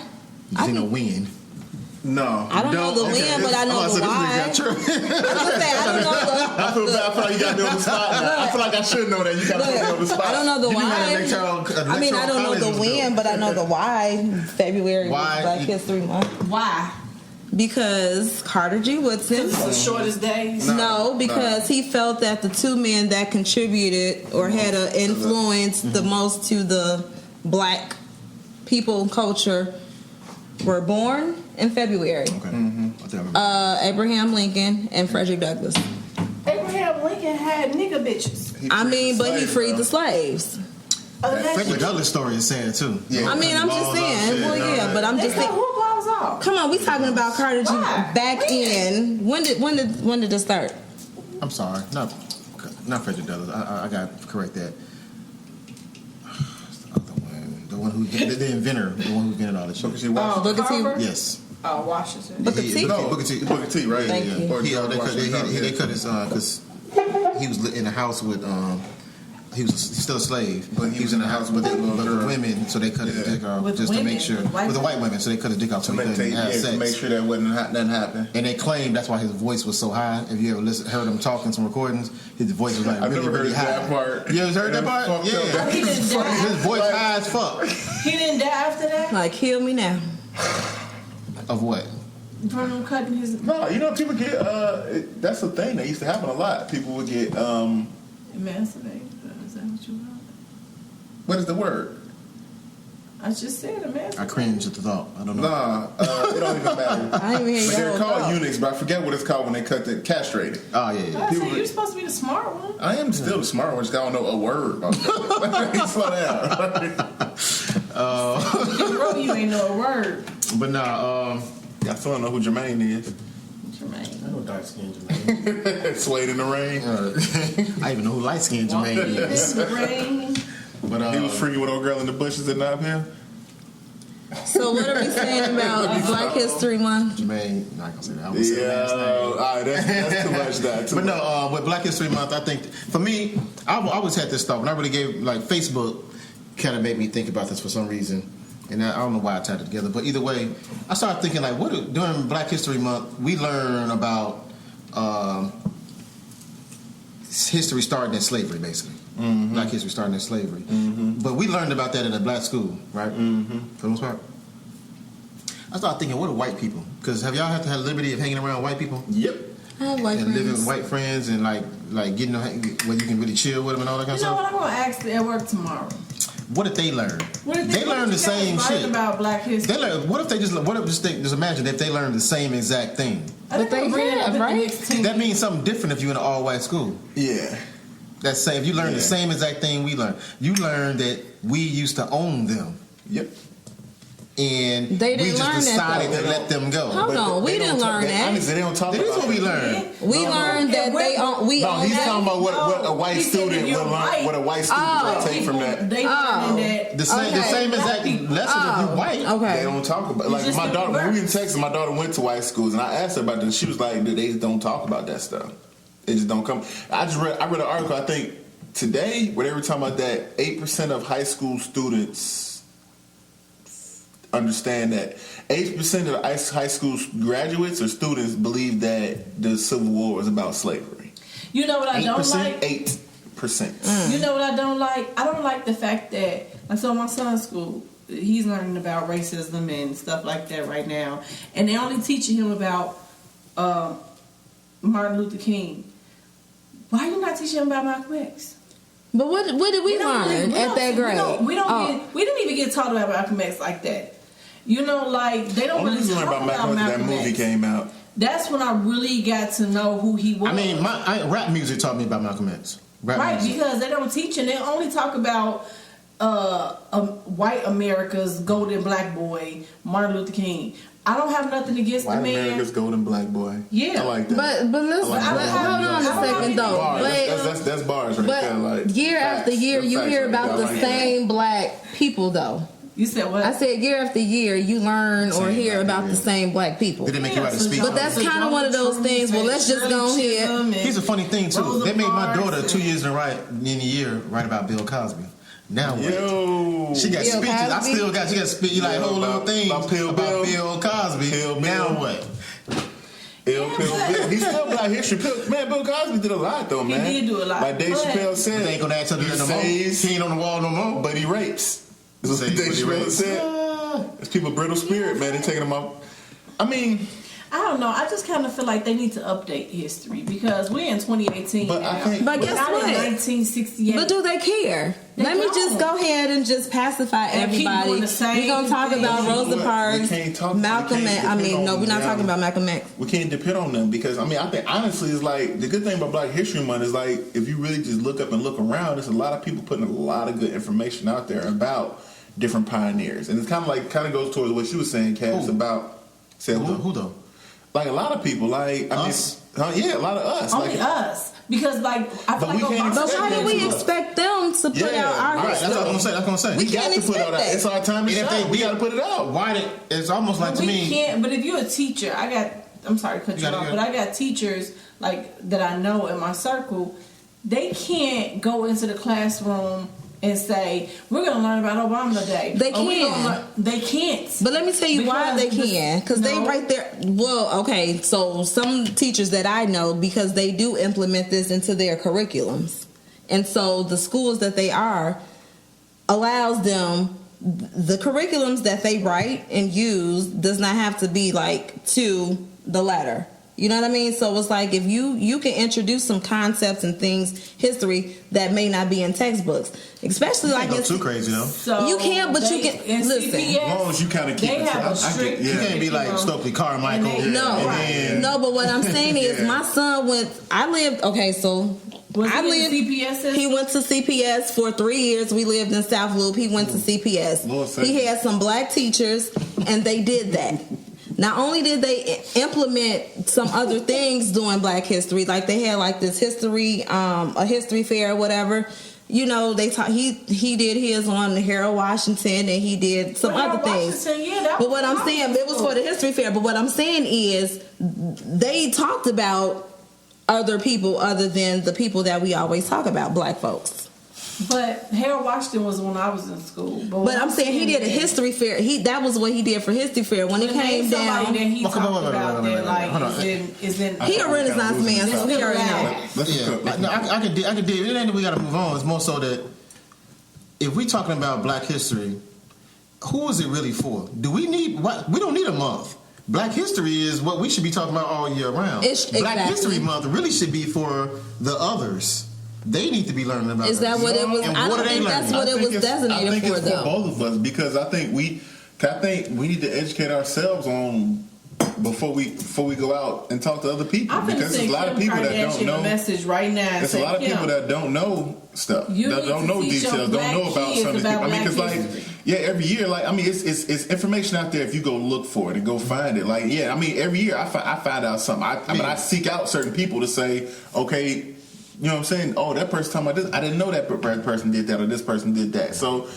You know when? No. I don't know the when, but I know the why. I was gonna say, I don't know the... I feel bad. I feel like you got me on the spot now. I feel like I should know that. You got to put me on the spot. I don't know the You why. know I mean, I don't know the when, but I know the why. February Why? was Black History Month. Why? Because Carter G. Woodson. It's the shortest days. No, because he felt that the two men that contributed or had an influence the most to the Black people culture were born in February. Okay. Abraham Lincoln and Frederick Douglass. Abraham Lincoln had nigga bitches. But he freed the slaves. Frederick Douglass' story is sad too. Yeah. I mean, I'm just saying. Well, yeah, but I'm just saying. Who balls off? Come on, we talking about Carter G. Why? back in. When did it start? I'm sorry, not Frederick Douglass. I got to correct that. The other one, the one who the inventor, the one who invented all this shit. Booker T. Carver? Yes. Oh, Washington. Booker T. No, Booker T, right? Thank you. Or They cut his because he was in a house with he was still a slave, But he was in the house with the the women, so they cut his dick off With just to women, make sure with white with the white women, so they cut his dick off so he couldn't have sex. to make sure that nothing happened. And they claimed that's why his voice was so high. If you ever heard him talking some recordings, his voice was like I've really, never really heard high. that part. You ever heard that part? Fucked up. Yeah. He didn't die. His voice high as fuck. He didn't die after that? Like, kill me now. Of what? From him cutting his... No, people get that's a thing that used to happen a lot. People would get Emancipate. Is that what you want? what is the word? I just said emancipate. I cringed at the thought. I don't know. Nah, it don't even matter. I didn't even hear But they're your called whole eunuchs, but I forget what it's called when they castrated. Oh yeah. I said you're supposed to be the smart one. I am still the smart one, just I don't know a word about that. Slow down. You ain't know a word. But nah. I still don't know who Jermaine is. Jermaine. I know dark skinned Jermaine. Swayed in the rain. I even know who light skinned Jermaine is. Jermaine. But He was freaking with old girl in the bushes in Knob Hill. So what are we saying about Black History Month? Jermaine, not gonna say that. I was saying Yeah, last name. all right, that's too much. But no, with Black History Month, I think for me, I always had this thought. When I really gave Facebook, kind of made me think about this for some reason, and I don't know why I tied it together. But either way, I started thinking like, during Black History Month, we learn about history starting in slavery, basically. Mm-hmm. Black history starting in slavery. Mm-hmm. But we learned about that in a black school, right? Mm-hmm. For the most part. I started thinking, what are white people? Because have y'all had to have liberty of hanging around white people? Yep. I have white And friends. living with white friends and like getting where you can really chill with them and all that kind You of know stuff. what? I'm gonna ask at work tomorrow. What did they learn? What did They learned the same shit. about Black history. They learned. What if just imagine if they learned the same exact thing? I think But they I'm bringing it up have, at the right? next team. That means something different if you're in an all-white school. Yeah. That's say if you learn the Yeah. same exact thing we learned. You learned that we used to own them. Yep. And They didn't we just learn that, decided though. to let them go. Hold on, we didn't learn that. Honestly, they don't talk That about is what we learned. We learned that they own. We No, own he's that. talking about what a white He said student if would you're learn. white- What a white student would take from that. They learning that The same, the Okay. same exact lesson if you white. Okay. They don't talk about like just my the daughter. When we in reverse. Texas, my daughter went to white schools, and I asked her about this. She was like, "They don't talk about that stuff. It just don't come." I read an article. I think today where they were talking about that 8% of high school students understand that 8% of high school graduates or students believe that the Civil War was about slavery. You know what I don't 8%? like? 8%. You know what I don't like? I don't like the fact that, like, so my son's school, he's learning about racism and stuff like that right now, and they're only teaching him about Martin Luther King. Why are you not teaching him about Malcolm X? But what did we learn at that grade? We didn't even get taught about Malcolm X like that. You know, like they don't Only really reason I talk learned about about Malcolm X, that Malcolm movie X. came out. That's when I really got to know who he was. I mean, rap music taught me about Malcolm X. Rap right, music. because they don't teach and they only talk about white America's golden black boy, Martin Luther King. I don't have nothing against White the man. America's golden black boy. Yeah. I like that. But listen, I like that. hold on a second though. Bars. That's bars right there. Like, But year facts. after year, That's you facts hear right about there. the I like that. same black people though. You said what? I said year after year, you learn or Same hear black about people. the same black people. Did they make you write a speech? But that's kind of one of those things. Well, let's just go ahead. Here's a funny thing too. Rosa They made my Parks daughter and- 2 years in a year write about Bill Cosby. Now what? Yo. She got Bill speeches. I Cosby? still got. She got speech. You like Yeah, whole little about things Bill about Bill Cosby. Bill. Now what? Bill. He's still Black History. Man, Bill Cosby did a lot though, man. did do a lot, Like Dave but- Chappelle said, They ain't gonna ask her to do he that no more. says, He ain't on the wall no more. but he rapes. That's what Say, Dave but he Chappelle rapes. said. It's people brittle spirit, man. They taking them off. I mean, I don't know. I just kind of feel like they need to update history because we're in 2018 But I now. think- But We're guess not what? in 1968. But do they care? They Let me just don't. go ahead and just pacify And keep everybody. doing the same We're gonna talk thing. about Rosa What? Parks, We can't talk- Malcolm we can't X. I mean, depend no, on we're not them. talking about Malcolm X. we can't depend on them because I think honestly, it's like the good thing about Black History Month is like if you really just look up and look around, there's a lot of people putting a lot of good information out there about different pioneers, and it's kind of goes towards what you were saying, Cass, Who? about said Who though? like a lot of people, like Us? yeah, a lot of us, Only like us. Because, like, I feel But we like can't Obama- But expect why them do we to. expect them to put Yeah, out our right, Right, that's history? what I'm gonna say. That's what I'm saying. we We got can't to put out. expect that. It's our time to And if shine. they We did- got to put it out. Why did? It's almost like to we me. can't. But if you're a teacher, I'm sorry to cut you gotta off, go. but I got teachers like that I know in my circle. They can't go into the classroom and say, "We're going to learn about Obama today." They Or, "We gonna can. learn-" They can't. But let me tell you why they Because can. Because they no. right there. Well, okay. So some teachers that I know, because they do implement this into their curriculums, and so the schools that they are allows them the curriculums that they write and use does not have to be like to the letter. You know what I mean? So it's like if you can introduce some concepts and things, history that may not be in textbooks, especially like Go it's too crazy though. So You can, but you they- can- in listen. CPS, As long as you kinda keep they it have to- a I strict. get- You can't be like Stokely Carmichael. And they- No, and right. then- No, but what I'm saying is Yeah. my son went. I lived. Okay, so Was I he in lived. CPS system? He went to CPS for 3 years. We lived in South Loop. He went to CPS. Lord save He him. had some black teachers, and they did that. Not only did they implement some other things during Black History, like they had like this history, a history fair or whatever. You know, they taught. He did his on Harold Washington, and he did some Well, other Harold things. Washington, yeah, that But was what I'm saying, it was for the history fair. But what I'm saying is, they talked about other people other than the people that we always talk about, black folks. But Harold Washington was when I was in school. But I'm saying he did a that- history fair. That was what he did for history fair when it But came name somebody down. that he Well, come on, talked wait, about wait, that hold on. like is in. He a Renaissance man, so he already know. Yeah, no, I could dig. It ain't that we got to move on. It's more so that if we talking about Black history, who is it really for? Do we need? What? We don't need a month. Black history is what we should be talking about all year round. Black Exactly. History Month really should be for the others. They need to be learning about. Is that what it was? And I what don't are they think that's learning? what it was I designated think for, it's though. both of us because I think we need to educate ourselves on before we go out and talk to other people, I'm because there's a lot of people that don't know. A message right now. There's a lot of people that don't know stuff. That don't know details. Don't know about some of these people. I mean, because every year, it's information out there if you go look for it and go find it. Every year I find out something. I seek out certain people to say, okay, you know what I'm saying? Oh, that person talking about this. I didn't know that person did that or this person did that. So,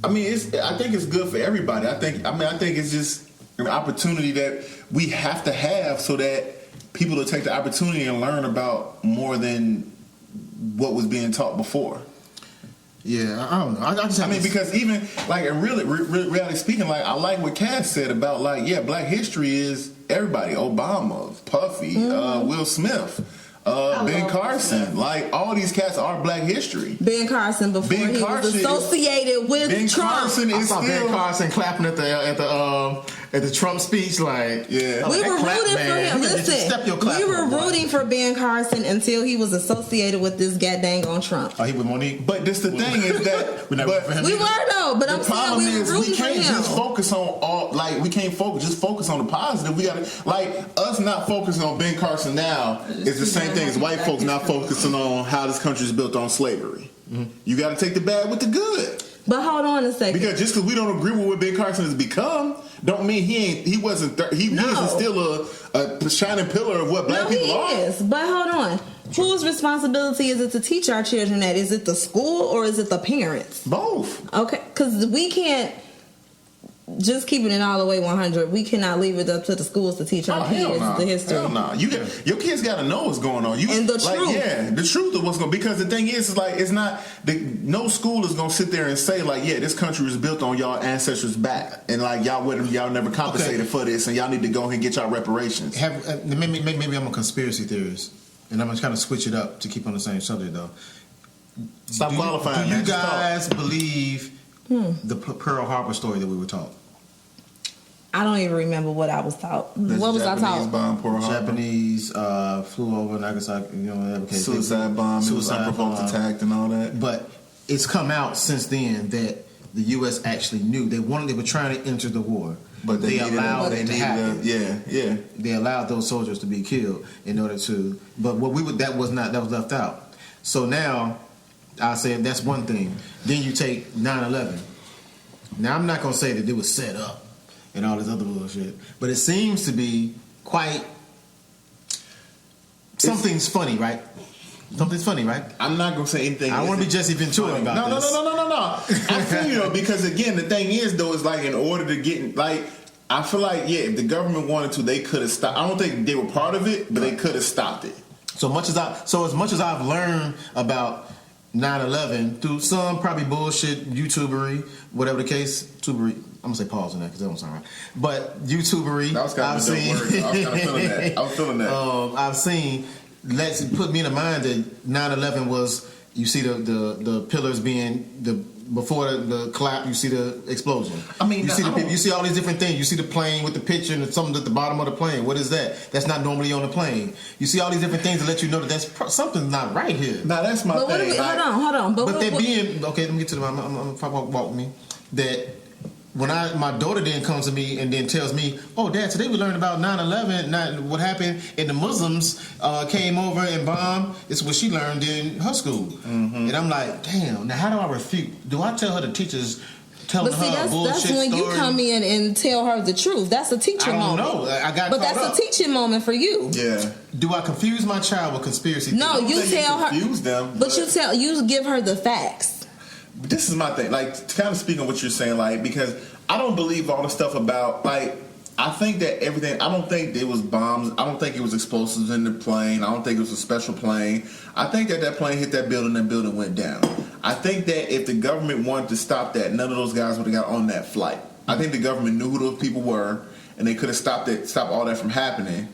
I think it's good for everybody. I think it's just an opportunity that we have to have so that people will take the opportunity and learn about more than what was being taught before. Yeah, I don't know. Because even and reality speaking, I like what Cass said about Black history is everybody. Obama, Puffy, Will Smith, Ben Carson. All these cats are Black history. Ben Carson was associated with Trump. Carson is still Ben Carson clapping at the Trump speech. We were rooting for him. Listen, we were rooting for Ben Carson until he was associated with this goddamn on Trump. He with Monique. But this the thing is that we were though. But I'm saying we were rooting for him. We can't just focus on all. We can't focus on the positive. We gotta us not focusing on Ben Carson now is the same thing as white folks not focusing on how this country is built on slavery. Mm-hmm. You got to take the bad with the good. But hold on a second. Because just because we don't agree with what Ben Carson has become, don't mean he wasn't still a shining pillar of what Black people are. Is. But hold on. Whose responsibility is it to teach our children that? Is it the school or is it the parents? Both. Okay, because we can't just keeping it all the way 100. We cannot leave it up to the schools to teach our kids the history. Hell no. Your kids got to know what's going on. And the truth. Yeah, the truth of what's going on. Because the thing is it's not, no school is going to sit there and say, this country was built on y'all ancestors' back. And, y'all never compensated for this. And y'all need to go ahead and get y'all reparations. Maybe I'm a conspiracy theorist. And I'm going to kind of switch it up to keep on the same subject, though. Stop qualifying, Do you guys believe the Pearl Harbor story that we were taught? I don't even remember what I was taught. What was I taught? Bomb, Pearl Harbor. Japanese flew over Nagasaki, suicide bomb, unprovoked attack and all that. But it's come out since then that the U.S. actually knew. They were trying to enter the war. But they allowed it to happen. Yeah. They allowed those soldiers to be killed in order to. But that was left out. So now, I said that's one thing. Then you take 9/11. Now I'm not gonna say that it was set up and all this other bullshit, but it seems to be quite. Something's funny, right? Something's funny, right? I'm not gonna say anything. I don't want to be Jesse Ventura about this. No. I feel you though, because again, the thing is though, is in order to get I feel if the government wanted to, they could have stopped. I don't think they were part of it, but they could have stopped it. So as much as I've learned about 9/11 through some probably bullshit YouTubery, whatever the case, tubery. I'm gonna say pause on that because that don't sound right. But YouTubery, that was kind of a word. I was kind of feeling that. I was feeling that. I've seen. Let's put me in the mind that 9/11 was. You see the pillars being before the clap. You see the explosion. You see all these different things. You see the plane with the picture and something at the bottom of the plane. What is that? That's not normally on the plane. You see all these different things to let you know that something's not right here. Now that's my thing. Hold on. But they're being okay. Let me get to the. I'm walk with me that. When my daughter then comes to me and then tells me, "Oh, Dad, today we learned about 9/11, what happened, and the Muslims came over and bombed." It's what she learned in her school, and I'm like, "Damn! Now how do I refute? Do I tell her the teachers telling her bullshit that's when story? You come in and tell her the truth. That's a teaching moment. I don't know. I got but that's a teaching moment for you. Yeah. Do I confuse my child with conspiracy? No, you tell her. Confuse them, but you give her the facts. This is my thing, to kind of speak on what you're saying, because I don't believe all the stuff about, I think that everything, I don't think it was bombs, I don't think it was explosives in the plane, I don't think it was a special plane. I think that plane hit that building went down. I think that if the government wanted to stop that, none of those guys would have got on that flight. I think the government knew who those people were, and they could have stopped all that from happening,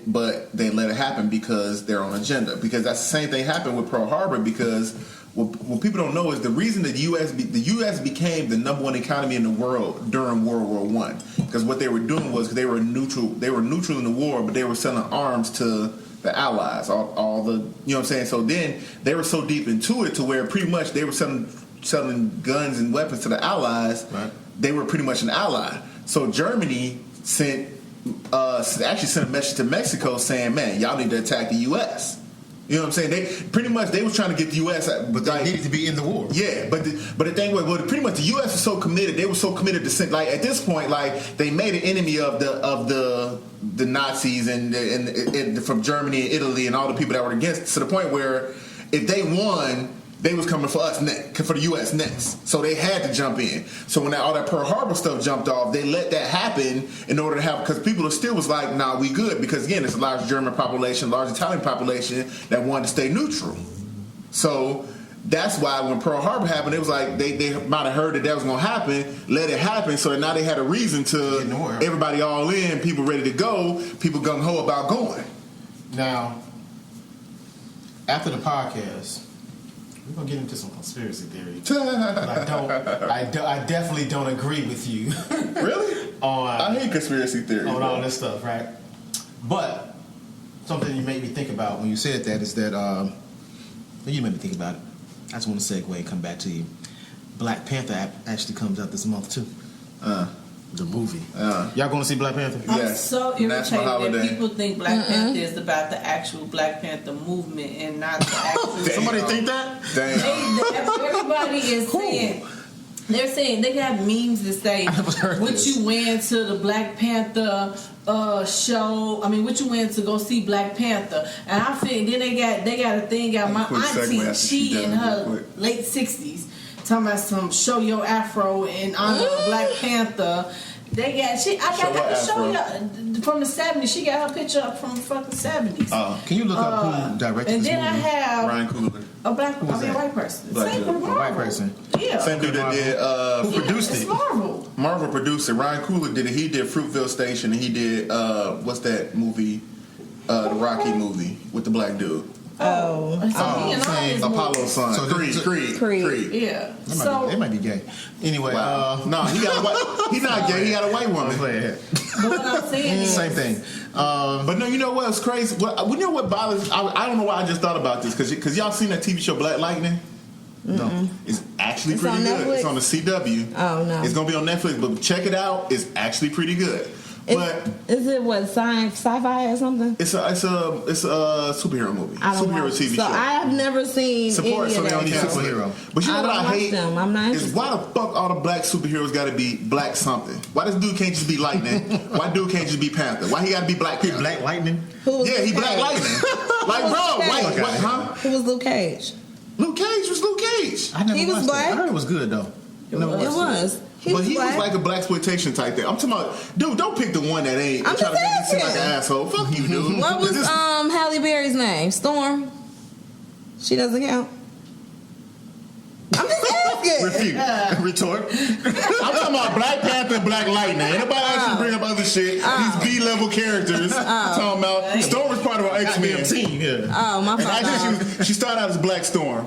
but they let it happen because they're on agenda. Because that's the same thing happened with Pearl Harbor, because what people don't know is the reason that the U.S. became the number one economy in the world during World War I. Because what they were doing was they were neutral in the war, but they were selling arms to the Allies, all the, you know what I'm saying? So then they were so deep into it to where pretty much they were selling guns and weapons to the Allies. Right. They were pretty much an ally. So Germany sent actually sent a message to Mexico saying, "Man, y'all need to attack the U.S." You know what I'm saying? They was trying to get the U.S. But they needed to be in the war. Yeah, but the thing was, pretty much the U.S. was so committed. They were so committed to send, like, at this point, like, they made an enemy of the Nazis and from Germany and Italy and all the people that were against, to the point where if they won, they was coming for us next, for the U.S. next. So they had to jump in. So when all that Pearl Harbor stuff jumped off, they let that happen in order to have, because people still was like, nah, we good. Because again, it's a large German population, large Italian population that wanted to stay neutral. So that's why when Pearl Harbor happened, it was like they might have heard that was going to happen, let it happen, so now they had a reason to, everybody all in, people ready to go, people gung-ho about going. Now, after the podcast, we're gonna get into some conspiracy theory. But I definitely don't agree with you. Really? I hate conspiracy theory. On all this stuff, right? But something you made me think about when you said that is that you made me think about it. I just want to segue and come back to you. Black Panther actually comes out this month too. The movie. Y'all going to see Black Panther? I'm so irritated that people think Black Panther is about the actual Black Panther movement and not the actual. Somebody think that? Damn. Everybody is saying. They're saying they got memes that say what you went to the Black Panther show. I mean, what you went to go see Black Panther, and I think then they got a thing out. My auntie, she in her late 60s. Talking about some show your afro in honor of Black Panther. They got I got to show you from the 70s. She got her picture up from the fucking 70s. Can you look up who directed and this then movie? I have Ryan Coogler. a white person. Same with Marvel. A white person. Yeah. Same dude that did. Who produced it's it? Marvel. Marvel produced it. Ryan Coogler did it. He did Fruitvale Station, and he did what's that movie? The Rocky movie with the black dude. Apollo's son. So Creed. Yeah. They might be gay. Anyway, no, he got a white. He's not gay. He got a white woman. But what I'm saying is, same thing. But no, you know what's crazy? You know what bothers? I don't know why I just thought about this because y'all seen that TV show Black Lightning? No, it's actually pretty good. Netflix? It's on the CW. Oh no, it's gonna be on Netflix, but check it out. It's actually pretty good. Is it what sci-fi or something? It's a superhero movie. Superhero TV show. So I have never seen any of so they don't need that. superhero. But you know what I hate? I'm not is why the fuck all the black superheroes got to be black something? Why this dude can't just be Lightning? Why dude can't just be Panther? Why he got to be Black Panther? Black Lightning? Yeah, he Black Lightning. Like bro, wait, what? Huh? Who was Luke Cage? Luke Cage was Luke Cage. He was black. I heard it was good though. It was. He was like a black exploitation type thing. I'm talking about, dude. Don't pick the one that ain't. I'm trying to make you seem asking. like an asshole. Fuck you, dude. What was Halle Berry's name? Storm. She doesn't count. I'm just asking. Refute. Retort. I'm talking about Black Panther and Black Lightning. Anybody actually bring up other shit? These B-level characters. Talking about Storm was part of our X-Men team. Yeah. Oh, my fault. Actually, she started out as Black Storm.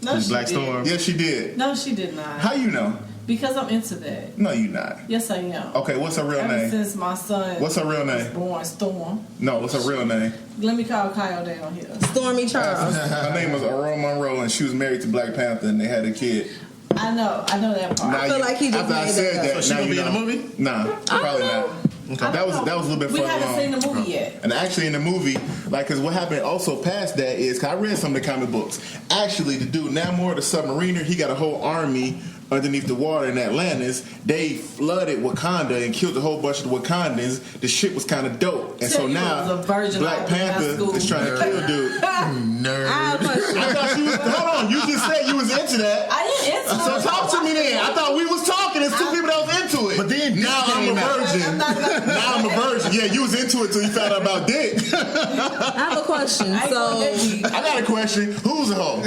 No, she Black did. Storm. Yes, she did. No, she did not. How you know? Because I'm into that. No, you not. Yes, I am. Okay, what's her real Ever name? since my son What's her real was name? born, Storm. No, what's her real name? Let me call Kyle down here. Stormy Charles. Her name was Aurora Monroe, and she was married to Black Panther, and they had a kid. I know that part. I feel like he just after I made said that up. that, So she now gonna you be in know. the movie? Nah, probably not. Okay. That was a little bit We further haven't along. seen the movie yet. And actually, in the movie, like, because what happened also past that is, because I read some of the comic books. Actually, the dude Namor, the submariner, he got a whole army underneath the water in Atlantis. They flooded Wakanda and killed a whole bunch of the Wakandans. The shit was kind of dope. And so now, Black Panther is trying to kill dude. Nerd. I have a question. I thought you was, hold on, you just said you was into that. I am into So talk to me then. I thought we was talking. It's two people that was into it. But then now I'm a virgin. Now I'm a virgin. Yeah, you was into it till you found out about dick. I have a question. I got a question. Who's a hoe?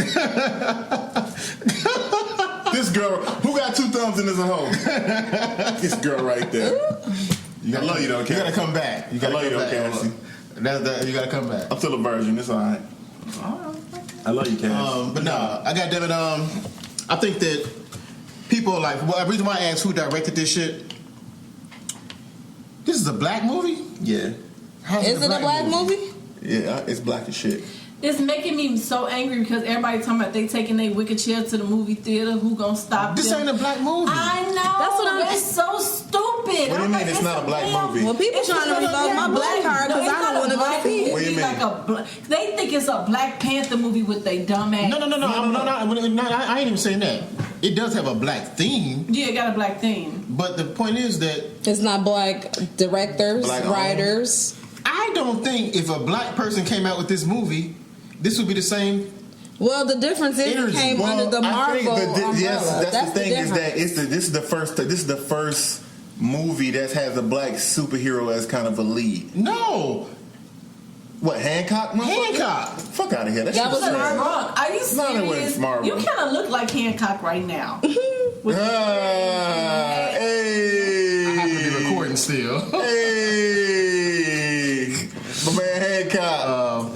This girl. Who got two thumbs and is a hoe? This girl right there. I love you though, Cassie. You gotta come back. You gotta I love you though, Cassie. Cassie. You gotta come back. I'm still a virgin. It's alright. I love you, Cassie. But no, I got David. I think that people like. Well, the reason why I asked who directed this shit. This is a black movie. Yeah. Is it a black movie? Yeah, it's black as shit. It's making me so angry because everybody talking about they taking their wicked chair to the movie theater. Who gonna stop This them? ain't a black movie. I know. That's what I'm. It's so stupid. What do you mean it's not a black movie? Well, people trying to revoke my black card because I don't want to go see it. What do you mean? They think it's a Black Panther movie with they dumb ass. No. I ain't even saying that. It does have a black theme, Yeah, it got a black theme. but the point is that It's not black directors, Black writers. I don't think if a black person came out with this movie, this would be the same. Well, the difference is it came under the Marvel umbrella. Yes, that's the thing is difference. that this is the first movie that has a black superhero as kind of a lead. No, What, Hancock? Hancock. Fuck out of here. That shit was That's wrong. Are you No, that wasn't serious? Marvel. You kind of look like Hancock right now. Hey. I happen to be recording still. Hey. My man Hancock.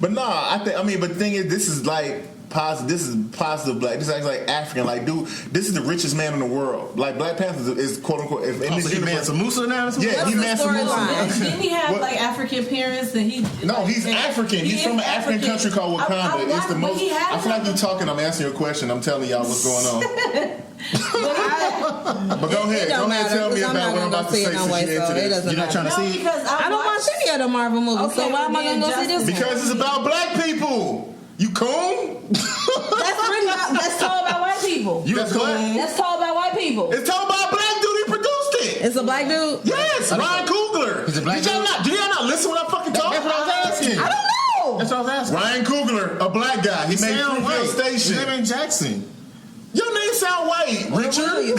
But nah, but the thing is, this is like positive. This is positive black. This is actually like African. Like, dude, this is the richest man in the world. Like, Black Panther is quote unquote. If in Oh, this so he universe, Mansa Musa now? yeah, he What's the Mansa Musa. storyline? Didn't he have What? like African parents? And he No, he's African. He's from an African country called Wakanda. It's the most. I feel like you're talking. I'm answering your question. I'm telling y'all what's going on. But go ahead. don't Go ahead. matter, Tell me because I'm about not what I'm gonna about to go see say it no since way, you're so into it this. doesn't You're not trying to see it? because I don't watch any other Marvel movies, Okay, so why am I then gonna go see this one? Because it's about black people. You coon? That's told by white people. That's what? That's told by white people. It's told by a black dude. He produced it. It's a black dude. Yes, Ryan Coogler. He's a black Did y'all dude? not listen when I fucking talk? That's what I was asking. I don't know. That's what I was asking. Ryan Coogler, a black guy. He made Sound Fruitville white. His Station. name ain't Jackson. Your name sound white, Richard.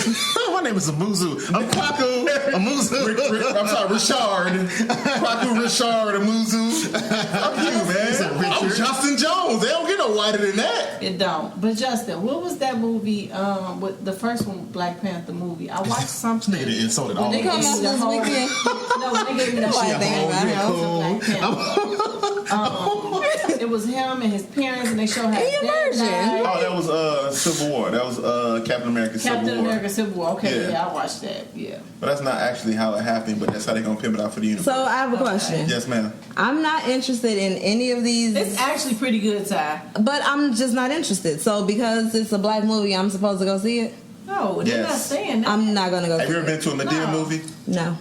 My name is Amuzu. I'm Kwaku Amuzu. I'm sorry, Richard. Kwaku Richard Amuzu. Fuck you, man. I'm Justin Jones. They don't get no whiter than that. It don't. But Justin, what was that movie? With the first one, Black Panther movie. I watched something. Nigga done insulted all They of They come gave us. me out the this whole- weekend. No, they gave me the Nobody whole thinking about him. It was him and his parents, and they showed how his Hey, dad immersion. died. Oh, that was Civil War. That was Captain America Civil Captain War. America Civil War. Okay, Yeah. yeah, I watched that. Yeah. But that's not actually how it happened, but that's how they're going to pimp it out for the universe. So I have a question. Yes, ma'am. I'm not interested in any of these, It's actually pretty good, Ty. but I'm just not interested. So because it's a black movie, I'm supposed to go see it? No, they're not Yes. saying that. I'm not gonna go Have see you ever it. been to a Medea No. movie? No.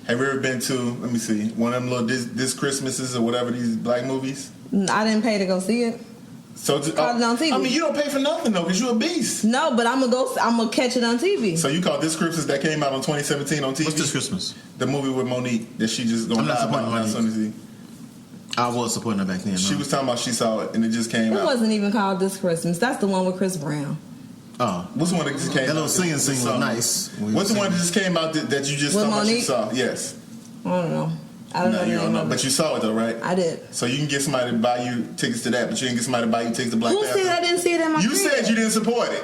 Have you ever been to, let me see, one of them little this Christmases or whatever, these black movies? I didn't pay to go see it. So Caught it on TV. I mean, you don't pay for nothing though, because you're a beast. No, but I'm gonna catch it on TV. So you call This Christmas that came out on 2017 on TV? What's this Christmas? The movie with Monique that she just gonna I'm not lie supporting about. Monique. I was supporting her back then. She was talking about she saw it and it just came It out. wasn't even called This Christmas. That's the one with Chris Brown. Oh, What's the one that just came out? that little singing scene was Saw. nice. What's the one that just came out that you just With talking about you Monique? saw? Yes. I don't know. I don't know No, the you name don't know. of But it. you saw it though, right? I did. So you can get somebody to buy you tickets to that, but you didn't get somebody to buy you tickets to Black Who Panther. said I didn't see it in my You crib? said you didn't support it.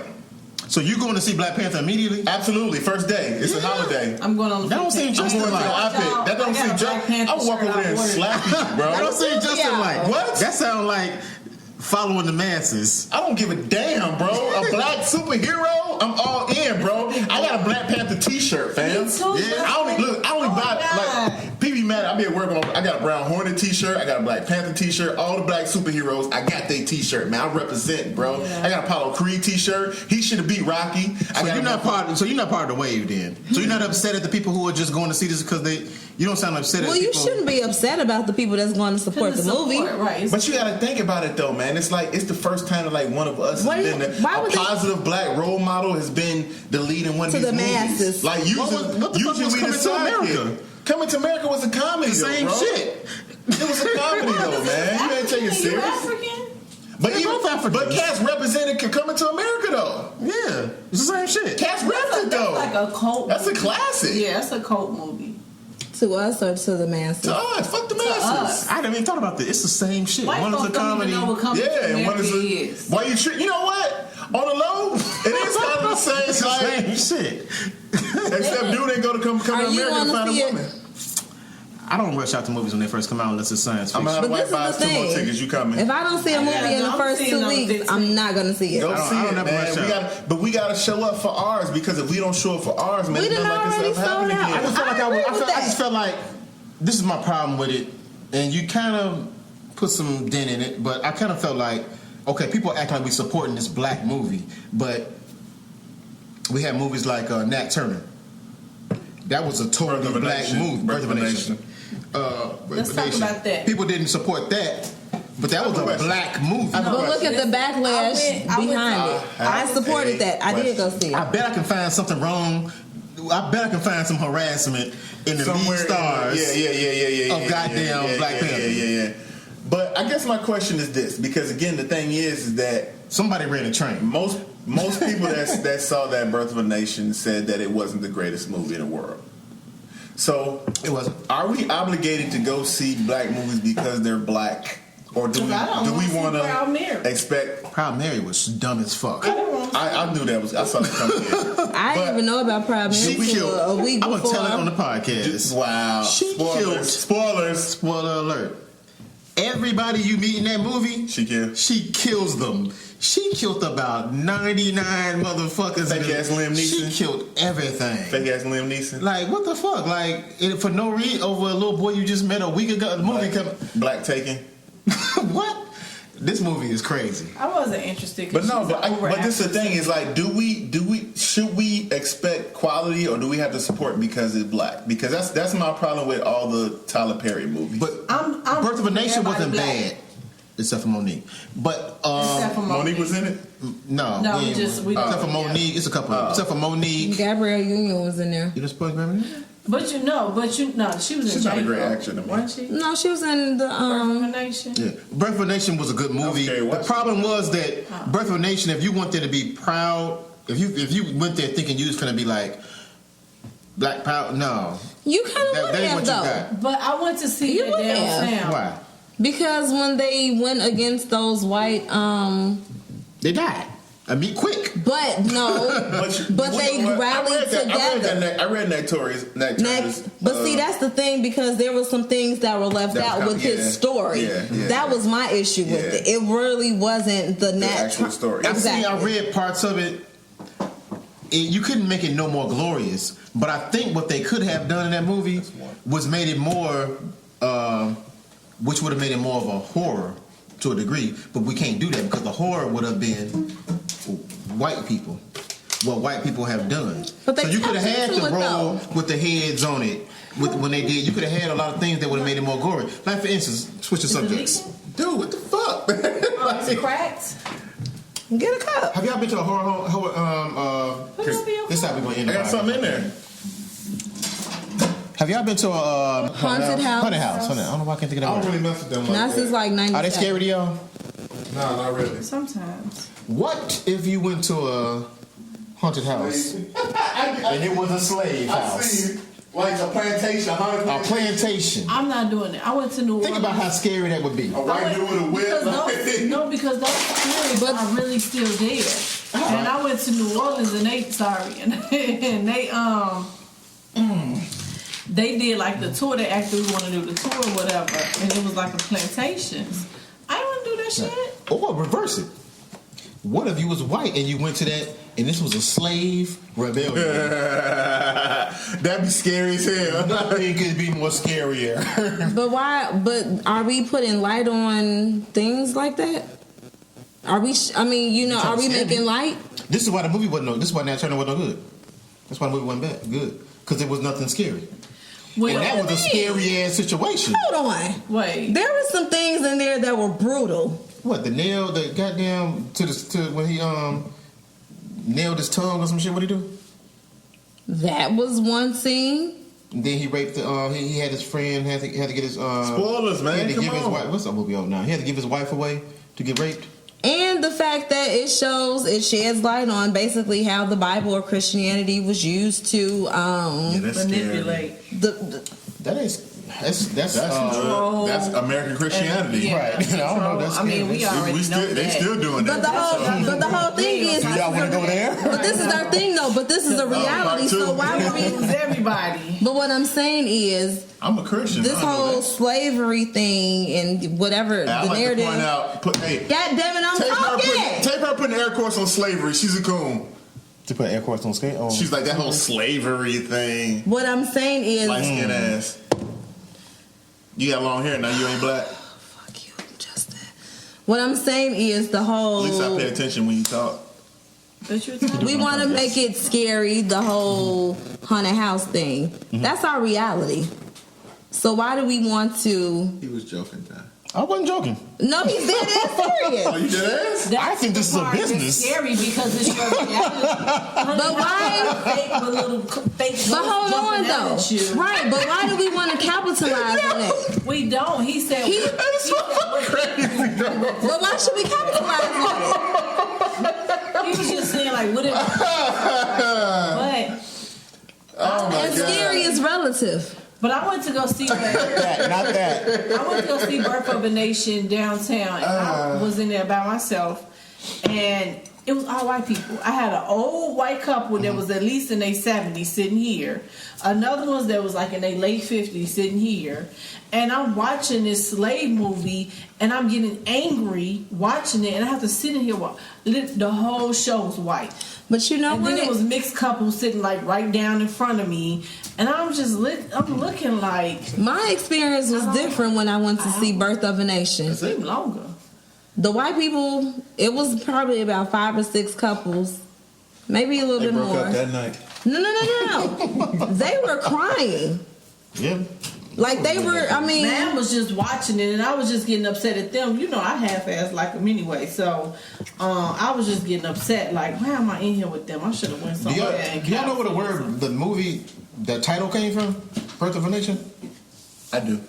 So you going to see Black Panther immediately? Absolutely. First day. It's a holiday. I'm going on the That don't seem I'm just going to like your iPad. That don't seem just. I would walk over there and slap you, bro. That don't seem just Yeah. like What? That sound like following the masses. I don't give a damn, bro. A black superhero, I'm all in, bro. I got a Black Panther T-shirt, fam. Me too, Yeah, I only look. I only Oh, buy God. like people be mad. I be at work. I got a Brown Hornet T-shirt. I got a Black Panther T-shirt. All the black superheroes, I got their T-shirt, man. I represent, bro. Yeah. I got a Apollo Creed T-shirt. He should have beat Rocky. So you're not part. So you're not part of the wave then. So you're not upset at the people who are just going to see this because they. You don't sound upset Well, at you people. shouldn't be upset about the people that's going to support the movie. Right. But you gotta think about it though, man. It's like it's the first time that like one of us Why has do you- been why a would they- positive black role model has been the lead in one of To these the movies. masses. Like usually, What the fuck usually was we Coming the to sidekick. America? Coming to America was a comedy, the same though, bro. shit. It was a comedy though, man. You ain't take it You serious. African? But They're both Africans. But Cass represented Coming to America though. Yeah, it's the same shit. Cass repped it That's though. like a cult. That's a movie. classic. Yeah, that's a cult movie. To us or to the masses? To us, fuck the us. masses. I didn't even thought about this. It's the same shit. White One is a folks don't comedy. even know what Coming to Yeah, and one America is is. why you treat. You know what? On the low, it is kind of the same. It's the Like, same shit. except dude ain't go to come to Are you America to gonna find a see it? woman. I don't rush out to movies when they first come out unless it's science I'm fiction. gonna have But white this buys is the 2 more thing. tickets. You coming? If I don't see a movie in the I'm first seeing 2 on weeks, 15. I'm not gonna see it. Go I see don't it, never man. rush out. But we gotta show up for ours because if we don't show up for ours, man, We it's done not like already this ever happened sold out. I again. just felt like I agree with I just felt like this is my problem with it, and you kind of put some dent in it, but I kind of felt like, okay, people act like we supporting this black movie, but we had movies like Nat Turner. That was a totally black movie. Birth of a Nation. Let's talk about that. People didn't support that, but that was a black movie. But look at the backlash behind it. I supported that. I did go see it. I bet I can find something wrong. I bet I can find some harassment in the lead stars. Of goddamn Black Panther. Yeah. But I guess my question is this, because again, the thing is that somebody ran a train. Most people that saw that Birth of a Nation said that it wasn't the greatest movie in the world. So it wasn't. Are we obligated to go see black movies because they're black, or do we want to expect? Proud Mary was dumb as fuck. I knew that was. I saw it coming. I didn't even know about Proud Mary until a week before. I'm gonna tell it on the podcast. Wow. Spoilers. Spoiler alert. Everybody you meet in that movie, she kills them. She killed about 99 motherfuckers. Fake ass Liam Neeson. She killed everything. Fake ass Liam Neeson. Like, what the fuck? Like, for no reason, over a little boy you just met a week ago. The movie Black Taken. What? This movie is crazy. I wasn't interested. But this is the thing is like, should we expect quality, or do we have to support because it's black? Because that's my problem with all the Tyler Perry movies. But Birth of a Nation wasn't bad, except for Monique. But Monique was in it. No, we except for Monique, it's a couple. Except for Monique, Gabrielle Union was in there. You didn't spoil Gabrielle Union? But she was in She's not a great actor to me. Wasn't she? No, she was in the Birth of a Nation. Yeah, Birth of a Nation was a good movie. The problem was that Birth of a Nation, if you went there to be proud, if you went there thinking you was gonna be like Black Power, no. You kind of that ain't what you got. But I went to see it downtown. Why? Because when they went against those white, they died. I mean, quick. But no, but they rallied together. I read Nat Turner's. But see, that's the thing, because there were some things that were left out with his story. That was my issue with it. It really wasn't the actual story. Exactly. I read parts of it. You couldn't make it no more glorious. But I think what they could have done in that movie was made it more, which would have made it more of a horror to a degree. But we can't do that because the horror would have been white people, what white people have done. So you could have had the roll with the heads on it when they did. You could have had a lot of things that would have made it more gory. Like, for instance, switch the subjects. Dude, what the fuck? It's cracked. Get a cup. Have y'all been to a horror? This time we're gonna end. I got something in there. Have y'all been to a haunted house? Haunted house. I don't know why I can't think of that. I don't really mess with them. Not since like 97. Are they scary to y'all? No, not really. Sometimes. What if you went to a haunted house and it was a slave house? Like a plantation, a plantation. I'm not doing it. I went to New Orleans. Think about how scary that would be. A white dude with a whip. Because those spirits are really still there. And I went to New Orleans and they did like the tour. They actually want to do the tour or whatever, and it was like a plantations. I don't want to do that shit. Or reverse it. What if you was white and you went to that and this was a slave rebellion? That'd be scary as hell. Nothing could be more scarier. But why? But are we putting light on things like that? Are we? Are we making light? This is why the movie wasn't. This is why Nat Turner wasn't no good. That's why the movie wasn't bad. Good, because there was nothing scary. Well, and that was a scary ass situation. Hold on. Wait. There were some things in there that were brutal. What, the nail, the goddamn to when he nailed his tongue or some shit? What did he do? That was one scene. And then he raped the. He had his friend had to get his. Spoilers, man. He had to Come give on. his wife. What's that movie out now? He had to give his wife away to get raped. And the fact that it sheds light on basically how the Bible or Christianity was used to manipulate. That's American Christianity, right? I don't know. That's we already know that. They still doing that. But the whole thing is, do y'all want to go there? But this is our thing, though. But this is a reality. So why would we lose everybody? But what I'm saying is, I'm a Christian. This whole slavery thing and whatever I the like narrative. To point out, God damn it, I'm talking. Tape her putting air quotes on slavery. She's a coon. To put air quotes on skate. Oh. She's like that whole slavery thing. What I'm saying is, light skin ass. You got long hair now. You ain't black. Fuck you. What I'm saying is the whole. At least I pay attention when you talk. We want to make it scary, the whole haunted house thing. Mm-hmm. That's our reality. So why do we want to? He was joking, Ty. I wasn't joking. No, he's dead ass serious. Oh, you dead ass? I think this is a business. Scary because it's your reality. But why? Fake But hold on though. Right, but why do we want to capitalize on it? We don't. He said. That's crazy. Well, why should we capitalize on it? He was just saying like, what if? But Oh my And god. scary is relative. But I went to go see Not that. I went to go see Birth of a Nation downtown, and I was in there by myself, and it was all white people. I had an old white couple that was at least in their 70s sitting here, another one that was like in their late 50s sitting here, and I'm watching this slave movie, and I'm getting angry watching it, and I have to sit in here while the whole show was white. But you know And what? then it was mixed couples sitting like right down in front of me, and I'm just I'm looking like My experience was different when I went to see Birth of a Nation. it's even longer. The white people, it was probably about 5 or 6 couples, maybe a little bit more. night. No. They were crying. Yeah. Like they were, I mean. Man was just watching it, and I was just getting upset at them. You know, I half-assed like them anyway, so I was just getting upset. Like, why am I in here with them? I should have went Do somewhere. y'all know where the movie, the title came from? Birth of a Nation? I do.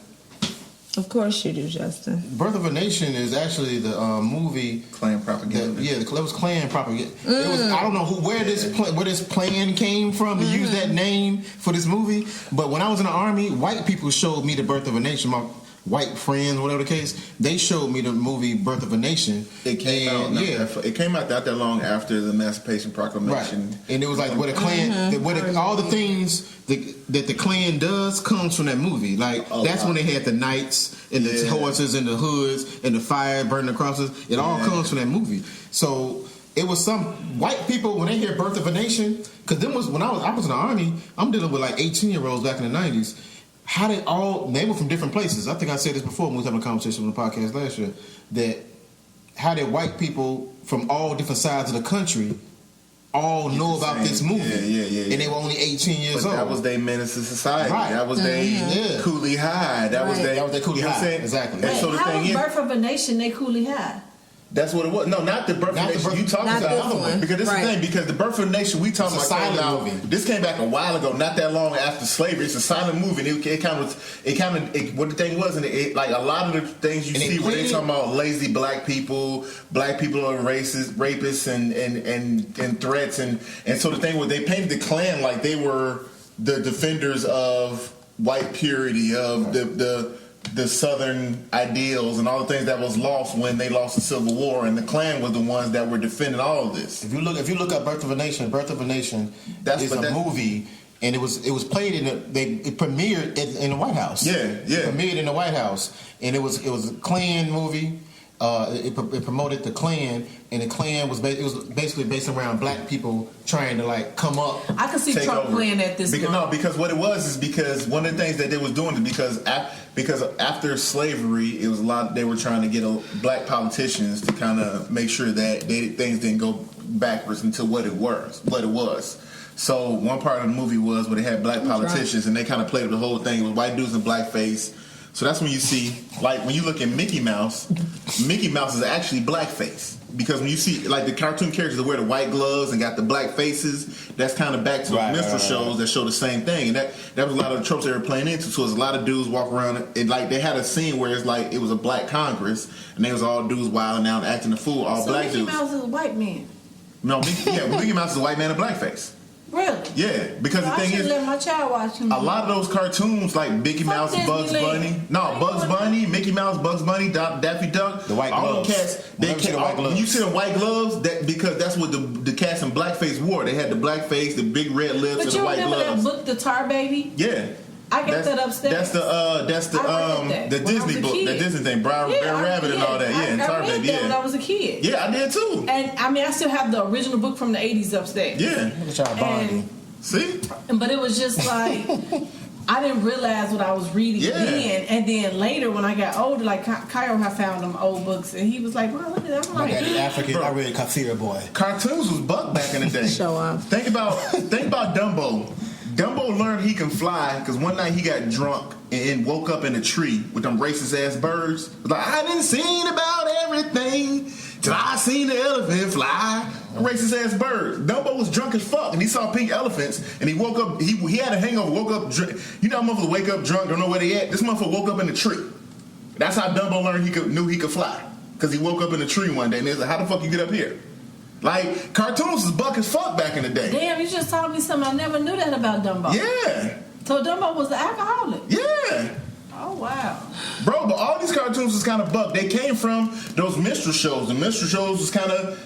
Of course you do, Justin. Birth of a Nation is actually the movie. Klan propaganda. It was Klan propaganda. It was, I don't know where this plan came from to use that name for this movie. But when I was in the army, white people showed me the Birth of a Nation. My white friends, whatever the case, they showed me the movie Birth of a Nation. It came out. It came out not that long after the Emancipation Proclamation. Right. And it was like what a Klan, all the things that the Klan does comes from that movie. Like that's when they had the knights and the horses and the hoods and the fire burning the crosses. It all comes from that movie. So it was some white people when they hear Birth of a Nation, because them was when I was in the army. I'm dealing with like 18-year-olds back in the 90s. How they were from different places. I think I said this before when we was having a conversation on the podcast last year, that how did white people from all different sides of the country all know about this movie. Yeah. And they were only 18 years old. That was their menace to society. Right. That was their Cooley High. That was their Cooley High. Exactly. And so the how thing was is, Birth of a Nation they Cooley High? that's what it was. No, not the Birth of a Nation. You talking Not about this another one. one. Because this is the Right. thing. Because the Birth of a Nation, we talking It's about a silent now. movie. This came back a while ago, not that long after slavery. It's a silent movie. And what the thing was, and it like a lot of the things you And see where they played- talking about lazy black people are racist, rapists, and threats, and so the thing was they painted the Klan like they were the defenders of white purity, of the Southern ideals and all the things that was lost when they lost the Civil War, and the Klan was the ones that were defending all of this. If you look up Birth of a Nation is a movie, and it was played it premiered in the White House. Yeah. It premiered in the White House, and it was a Klan movie. It promoted the Klan, and the Klan was basically based around black people trying to like come up. I could see Take Trump over. playing at this. Because what it was is because one of the things that they was doing is because after slavery, it was a lot. They were trying to get black politicians to kind of make sure that things didn't go backwards into what it was. So one part of the movie was where they had black politicians, and they kind of played the whole thing. It was white dudes in blackface. So that's when you see, like, when you look at Mickey Mouse is actually blackface. Because when you see, like, the cartoon characters that wear the white gloves and got the black faces, that's kind of back to the minstrel shows that show the same thing. And that was a lot of the tropes they were playing into. So there's a lot of dudes walk around, and, like, they had a scene where it's like, it was a black Congress, and they was all dudes wilding out and acting a fool, all So black Mickey dudes. Mouse is a white man. No, Mickey Mouse is a white man in blackface. Really? Yeah, because the I thing should is, let my child watch him. a lot of those cartoons, like Mickey Mouse, Disney Bugs Land. Bunny, Bugs Bunny, Mickey Mouse, Bugs Bunny, Daffy Duck, The white all gloves. them cats. When you see the white gloves, because that's what the cats in blackface wore. They had the blackface, the big red lips, But and you the white remember gloves. that book, The Tar Baby? Yeah. I got that upstairs. That's I read the that when I Disney was a book, kid. the Disney thing, Bear Rabbit and all that. Yeah, and I Tar read Baby. that when I Yeah, was a kid. yeah, I did too. And I mean, I still have the original book from the 80s upstairs. Yeah, Look at y'all bonding. see, But it was just like, I didn't realize what I was reading Yeah. then, and then later when I got older, like Kyle had found them old books, and he was like, "Wow, look at that!" I'm My like, daddy African. I read Kathira Boy. Cartoons was buck back in the day. Show off. Think about Dumbo. Dumbo learned he can fly because one night he got drunk and woke up in a tree with them racist ass birds. Like, I didn't seen about everything till I seen the elephant fly. Racist ass birds. Dumbo was drunk as fuck and he saw pink elephants and he woke up. He had a hangover. Woke up. You know, how motherfuckers wake up drunk, don't know where they at. This motherfucker woke up in a tree. That's how Dumbo learned knew he could fly because he woke up in a tree one day and he was like, "How the fuck you get up here?" Like, cartoons was buck as fuck back in the day. "Damn, you just told me something. I never knew that about Dumbo." Yeah. So Dumbo was an alcoholic. Yeah. Oh wow. Bro, but all these cartoons was kind of buck. They came from those minstrel shows. The minstrel shows was kind of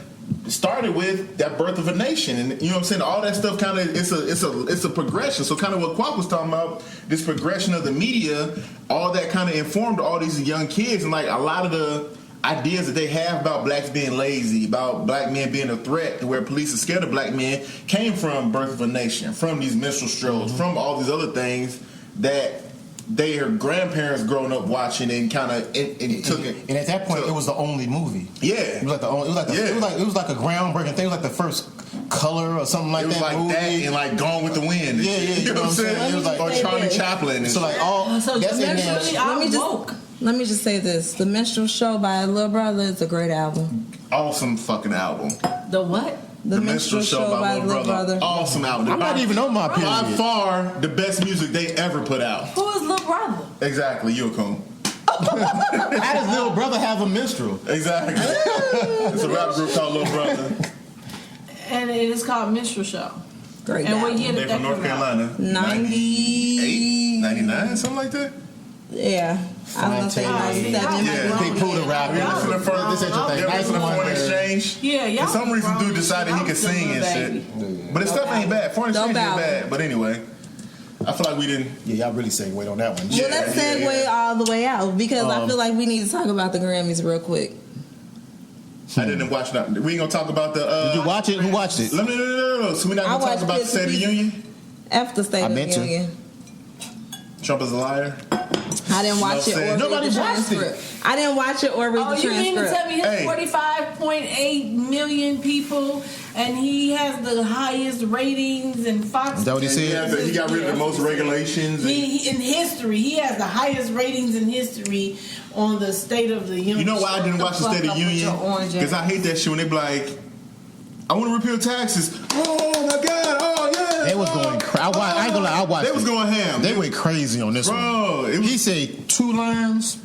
started with that Birth of a Nation, and you know what I'm saying. All that stuff kind of it's a progression. So kind of what Quack was talking about, this progression of the media, all that kind of informed all these young kids, and like a lot of the ideas that they have about blacks being lazy, about black men being a threat, to where police are scared of black men, came from Birth of a Nation, from these minstrel shows, from all these other things that their grandparents growing up watching and kind of took it. And at that point, it was the only movie. Yeah, it was like the only. It was like a groundbreaking thing. It was like the first color or something like that. It was like movie. that and like Gone with the Wind. Yeah, you know what I'm saying? It was like or Charlie Chaplin. And so like all. So that's in there. really Let me just say this: the Minstrel Show by Lil Brother is a great album. Awesome fucking album. The what? The Minstrel Show by Lil Brother. Awesome album. I'm not even on my period. By far the best music they ever put out. Who is Lil Brother? Exactly, you a coon. How does Lil Brother have a minstrel? Exactly. It's a rap group called Lil Brother. And it is called Minstrel Show. Great And album. what year They did that from North come out? Carolina. 98, 99, something like that. Yeah, I was gonna say 97. Yeah. They pulled a rapper. Yeah, listen to This ain't your thing. Yeah, Nice listen to one. Foreign Exchange. Yeah, y'all. For some reason, dude decided he could sing and shit. But his stuff ain't bad. Foreign Exchange ain't bad. But anyway, I feel like we didn't. Yeah, y'all really segued on that one. Well, let's segue all the way out because I feel like we need to talk about the Grammys real quick. I didn't watch that. We ain't gonna talk about the. Did you watch it? Who watched it? No. So we not I gonna talk watched about the bits State and of the pieces. Union. After State I of the meant to. Union. Trump is a liar. I didn't watch it or read Nobody the watched it. transcript. I didn't watch it or read Oh, the you mean to transcript. tell me his Hey. 45.8 million people and he has the highest ratings and Fox? Is that what he said? He got rid of the most regulations. He in history, he has the highest ratings in history on the State of the Union. You know why I didn't watch the State of the Union? Because I hate that shit when they be like, I want to repeal taxes. Oh my God! Oh yeah! They was going. I ain't gonna lie. I watched. They was going ham. They went crazy on this Bro, one. it was- He said 2 lines.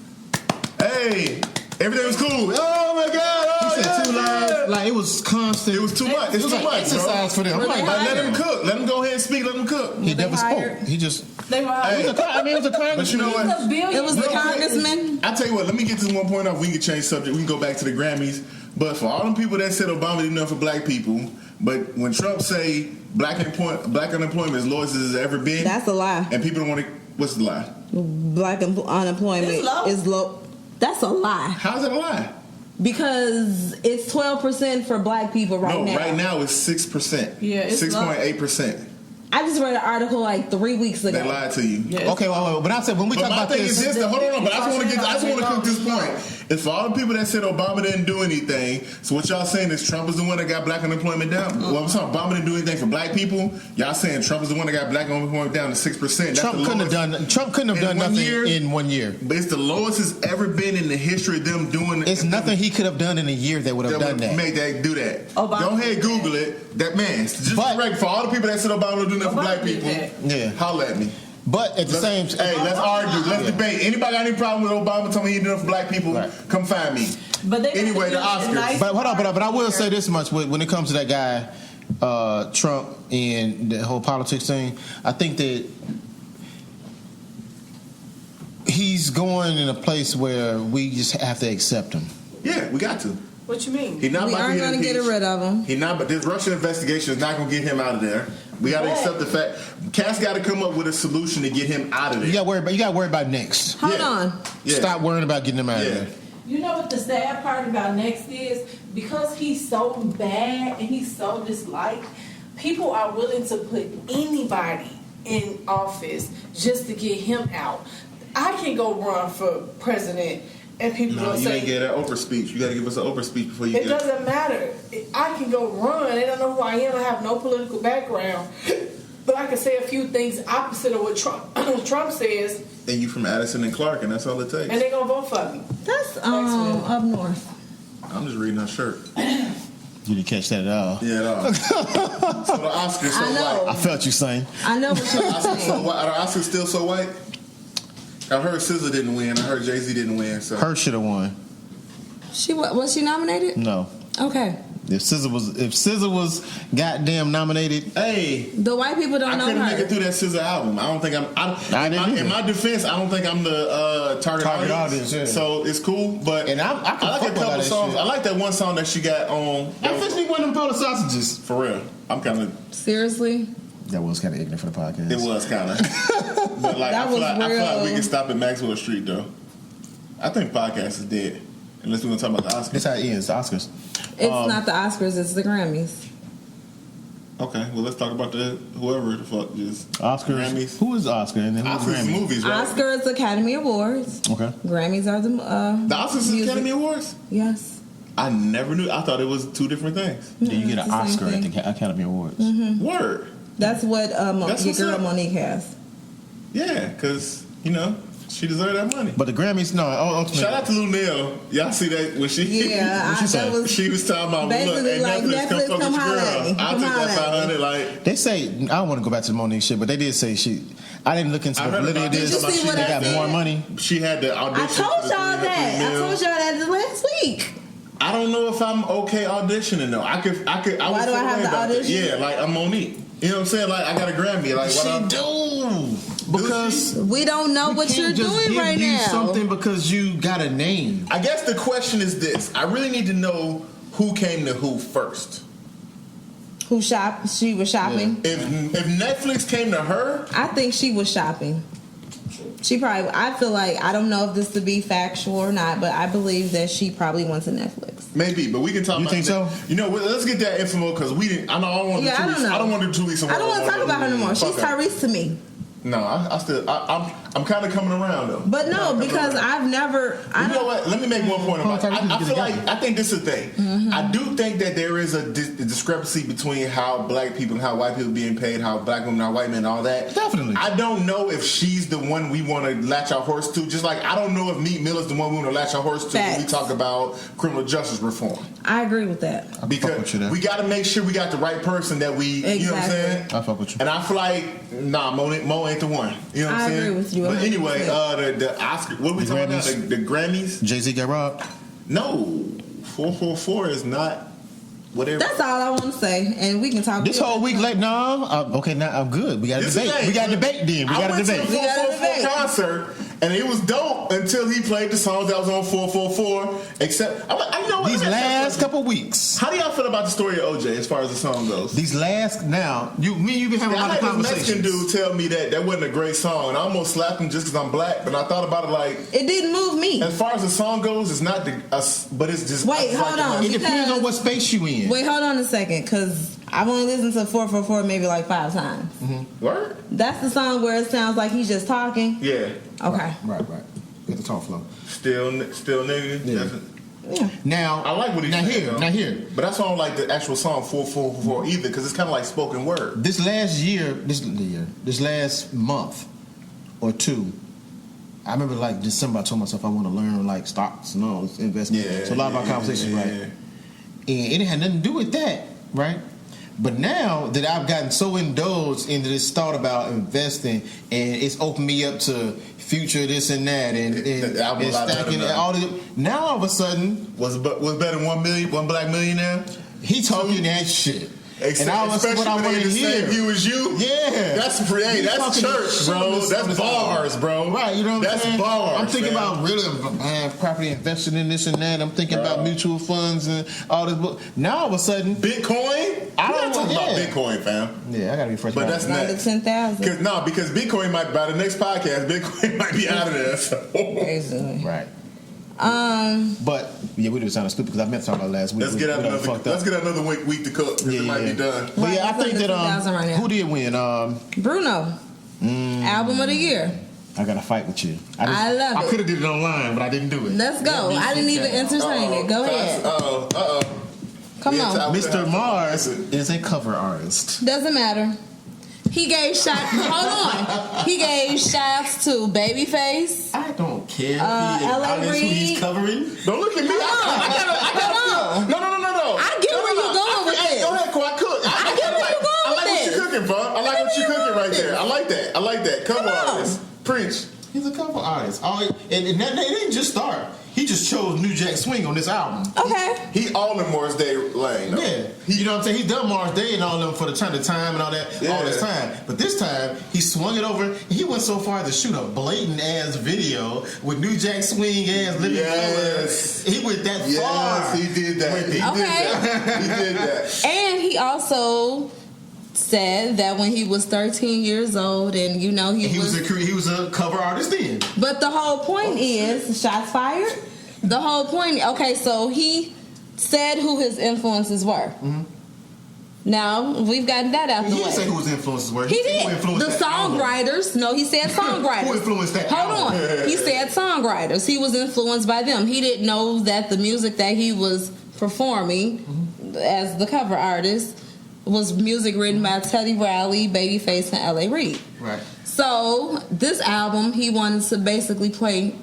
Hey, everything was cool. Oh my God! Oh, He said 2 lines. Like it was constant. It was too much. It It's was too like much, exercise bro. for them. I'm like, Like, let damn. him cook. Let him go ahead and speak. Let him cook. He never hired? spoke. He just. They were Hey. It was a congressman. But you know what? He's a billion. It was the Real quick. congressman. I tell you what. Let me get this one point off. We can change subject. We can go back to the Grammys. But for all them people that said Obama didn't know for black people, but when Trump say black unemployment is lowest as it's ever been, That's a lie. and people don't want to. What's the lie? Black unemployment It's low. is low. That's a lie How's that a lie? because it's 12% for black people right now. Right now it's 6%. Yeah, it's 6.8%. I just read an article like 3 weeks ago. They lied to you. Yeah. Okay, well, but I said when we But talk my about thing is this. this. Hold on, but I just want to cook this point. It's for all the people that said Obama didn't do anything. So what y'all saying is Trump is the one that got black unemployment down? Well, I'm saying Obama didn't do anything for black people. Y'all saying Trump is the one that got black unemployment down to 6%. Trump couldn't have done nothing in 1 year. But it's the lowest it's ever been in the history of them doing. It's nothing he could have done in a year that would have done that. Make that do that. Obama Go ahead, did Google it. That man. Just But- correct for all the people that said Obama don't do nothing for Obama black did people. that. Yeah. Holla at me. But at the same Hey, let's argue. Let's debate. Anybody got any problem with Obama? Tell me he did enough for black people. Right. Come find me. But they Anyway, the Oscars. But hold on, but I will say this much when it comes to that guy, Trump, and the whole politics thing. I think that he's going in a place where we just have to accept him. Yeah, we got to. What you mean? He not We about aren't to going to get rid of him. He not, but this Russian investigation is not going to get him out of there. We got to accept the fact. Cass got to come up with a solution to get him out of there. You got to worry about next. Hold Yeah. on. Yeah. Stop worrying about getting him out of Yeah. there. You know what the sad part about Next is? Because he's so bad and he's so disliked, people are willing to put anybody in office just to get him out. I can go run for president and people No, will you say, ain't get that Oprah speech. You got to give us an Oprah speech before you it get. doesn't matter. I can go run. They don't know who I am. I have no political background. But I can say a few things opposite of what Trump says, And you from Addison and Clark, and that's all it takes. and they gonna vote for me. That's up north. I'm just reading her shirt. You didn't catch that at all. Yeah, no. So the Oscars so I know. I felt you saying. I know what you're white. Oscars so saying. white. Are the Oscars still so white? I heard SZA didn't win. I heard Jay-Z didn't win. So Her should have won. Was she nominated? No. Okay. If SZA was goddamn nominated, hey, The white people don't I know couldn't make her. it through that SZA album. I don't think in my defense, I don't think I'm the target audience. yeah. So it's cool, but And I I can like fuck a with couple that songs. shit. I like that one song that she got on. I fixed me one of them polar sausages. For real, I'm kind of. Seriously? That was kind of ignorant for the podcast. It was kind of. But like, That I feel like we real. can stop at Maxwell Street though. I think podcast is dead. Unless we're gonna talk about the Oscars. That's how it ends. The Oscars. It's not the Oscars, it's the Grammys. Okay, well let's talk about whoever the fuck is Oscars. Grammys. Who is Oscar? And then who's Oscars is Grammy? movies, right? Oscars, Academy Awards. Okay. Grammys are the The Oscars is music. Academy Awards. Yes. I never knew. I thought it was two different things. Then you get It's an the same Oscar at thing. the Academy Awards. Word. That's what That's your what's girl up. Monique has. Yeah, because she deserved that money. But the Grammys, no. Ultimately, Shout out to Lil Nell. Y'all see that when she Yeah, she say? that was she was talking about look, basically hey, like, Netflix, come Netflix, fuck come with your holler at me. girl. I'll Come take holler that at me. 500. Like they say I don't want to go back to the Monique shit, but they did say I didn't look into I the heard validity of about this. this. Did you see what They I got said? more money. she had the audition. I told y'all that. I told y'all that last week. I don't know if I'm okay auditioning though. I could. Why would do I feel have way to about that. audition? Yeah, like I'm Monique. You know what I'm saying? Like I got a Grammy. Like what I'm do because We don't know we what can't you're just doing give right you now. something because you got a name. I guess the question is this: I really need to know who came to who first. Who shop? She was shopping. If Netflix came to her, I think she was shopping. She probably. I feel like I don't know if this to be factual or not, but I believe that she probably went to Netflix. maybe, but we can talk. You about think that. so? You know, let's get that info because we didn't. I know I don't want to. Yeah, I don't know. I don't want to do 2 weeks. I don't want to talk about her no more. She's Tyrese to me. No, I'm kind of coming around though. But no, Kinda coming because around. I've never. You know what? Let me make one point about it. I feel like I think this is the thing. Mm-hmm. I do think that there is a discrepancy between how black people and how white people are being paid, how black women are white men, and all that. Definitely. I don't know if she's the one we want to latch our horse to. Just like I don't know if Meek Mill is the one we want to latch our horse to when we Facts. talk about criminal justice reform. I agree with that. fuck with Because you there. we got to make sure we got the right person that we, you know what I'm saying? Exactly. I fuck with you. And I feel like, nah, Mo ain't the one. You know what I'm I saying? agree with you But 100%. anyway, the Oscar, what are we The talking about? Grammys. The Grammys? Jay-Z got robbed. No, 444 is not whatever. That's all I want to say, and we can talk. This whole week late, no. Okay, now I'm good. We got a This is debate. the thing. We got a debate then. We I got a went debate. to the We got a 444 debate. concert, and it was dope until he played the songs that was on 444. Except, I know what, These let me ask you last something. couple weeks. How do y'all feel about the story of OJ as far as the song goes? These last now, me and you been having a I lot of had this Mexican conversations. dude tell me that wasn't a great song, and I almost slapped him just because I'm black. But I thought about it like, It didn't move me. as far as the song goes, it's not but it's just. Wait, it's hold like on. It depends on what space you in. Wait, hold on a second, because I've only listened to 444 maybe like 5 times. Word? That's the song where it sounds like he's just talking. Yeah. Okay. Right. Get the talk flow. Still nigga. Yeah. That's it. Yeah. Now I like what he's now saying, here, though. now here. But that's why I don't like the actual song 444 either, because it's kind of like spoken word. This last month or two, I remember like December. I told myself I want to learn like stocks and all this investment. Yeah, so a lot of our yeah, conversations, yeah, right? yeah. And it had nothing to do with that, right? But now that I've gotten so indulged into this thought about investing, and it's opened me up to future this and that, and The album a lot better stacking and now. all this. Now all of a sudden, Was better than 1 million, one black millionaire? he talking that shit. Except, and all that's especially what I when want they to the same hear. view as you. Yeah. That's He's that's talking church, shit bro. on this That's album. bars, bro. Right, you know what I'm That's saying? bars. I'm thinking man. about really property investing in this and that. I'm thinking Bro. about mutual funds and all this. Now all of a sudden, Bitcoin. I I don't don't talk about yeah. Bitcoin, fam. yeah, I gotta be fresh. But about that's it. Down to next. 10,000. Because Bitcoin might, by the next podcast, Bitcoin might be out of there. So. Basically. right. But yeah, we were sounding stupid because I meant to talk about it last week. Let's get out We done another. fucked Let's up. get another week to cook. 'Cause it might be done. But Right, yeah, I it's think under that 10,000 right now. who did win? Bruno. Album of the year. I gotta fight with you. I love I it. could have did it online, but I didn't do it. Let's go. I didn't even entertain it. Go ahead. Come on. Mr. Mars is a cover artist. Doesn't matter. He gave shots. Hold on. He gave shots to Babyface. I don't care. LA who he's Reid. covering. Don't look at me. I gotta Hold on. No. I get where you're going with this. Go ahead, Ko. I cook. I get where you're going I like with what this. you're cooking, bro. I like what you're cooking right there. I like that. Cover artist. Preach. He's a cover artist. And that didn't just start. He just chose New Jack Swing on this album. Okay. He all in Morris Day lane. Though. Yeah, you know what I'm saying? He's done Mars Day and all them for the time and all that all this Yeah. time. But this time, he swung it over. He went so far as to shoot a blatant ass video with New Jack Swing ass living. Yes. He went that far. Yes, he did that. With it. He did that. And he also said that when he was 13 years old, and you know He was a cover artist then. But the whole point is shots fired. The whole point. Okay, so he said who his influences were. Mm-hmm. Now we've gotten that out He the didn't say way. who his influences were. He said who did. influenced The that album. songwriters. No, he said songwriters. Who influenced that Hold album? on. He said songwriters. He was influenced by them. He didn't know that the music that he was performing as the cover artist was music written by Teddy Riley, Babyface, and L.A. Reid. Right. So this album, he wanted to basically play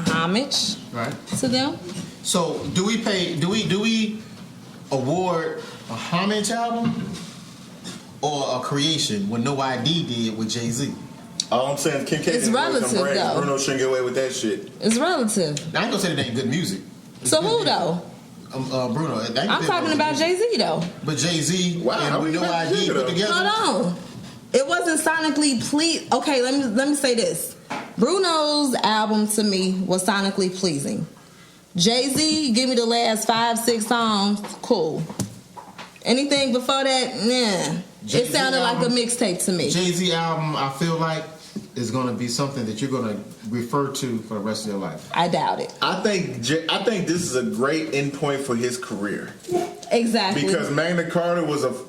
homage Right. to them. So do we award a homage album or a creation when No ID did with Jay-Z? All I'm saying is Kim K It's didn't work relative, them brands. though. Bruno shouldn't get away with that shit. It's relative. Now, I ain't gonna say that ain't good music. It's So good who music. though? Bruno. I'm talking about Jay-Z though. But Jay-Z Wow, and with we No about to ID pick it put up. together. Hold on. It wasn't sonically pleasing. Okay, let me say this. Bruno's album to me was sonically pleasing. Jay-Z, give me the last 5-6 songs, cool. Anything before that, nah. It Jay-Z sounded like a album- mixtape to me. Jay-Z album, I feel like, is gonna be something that you're gonna refer to for the rest of your life. I doubt it. I think this is a great endpoint for his career Exactly. because Magna Carta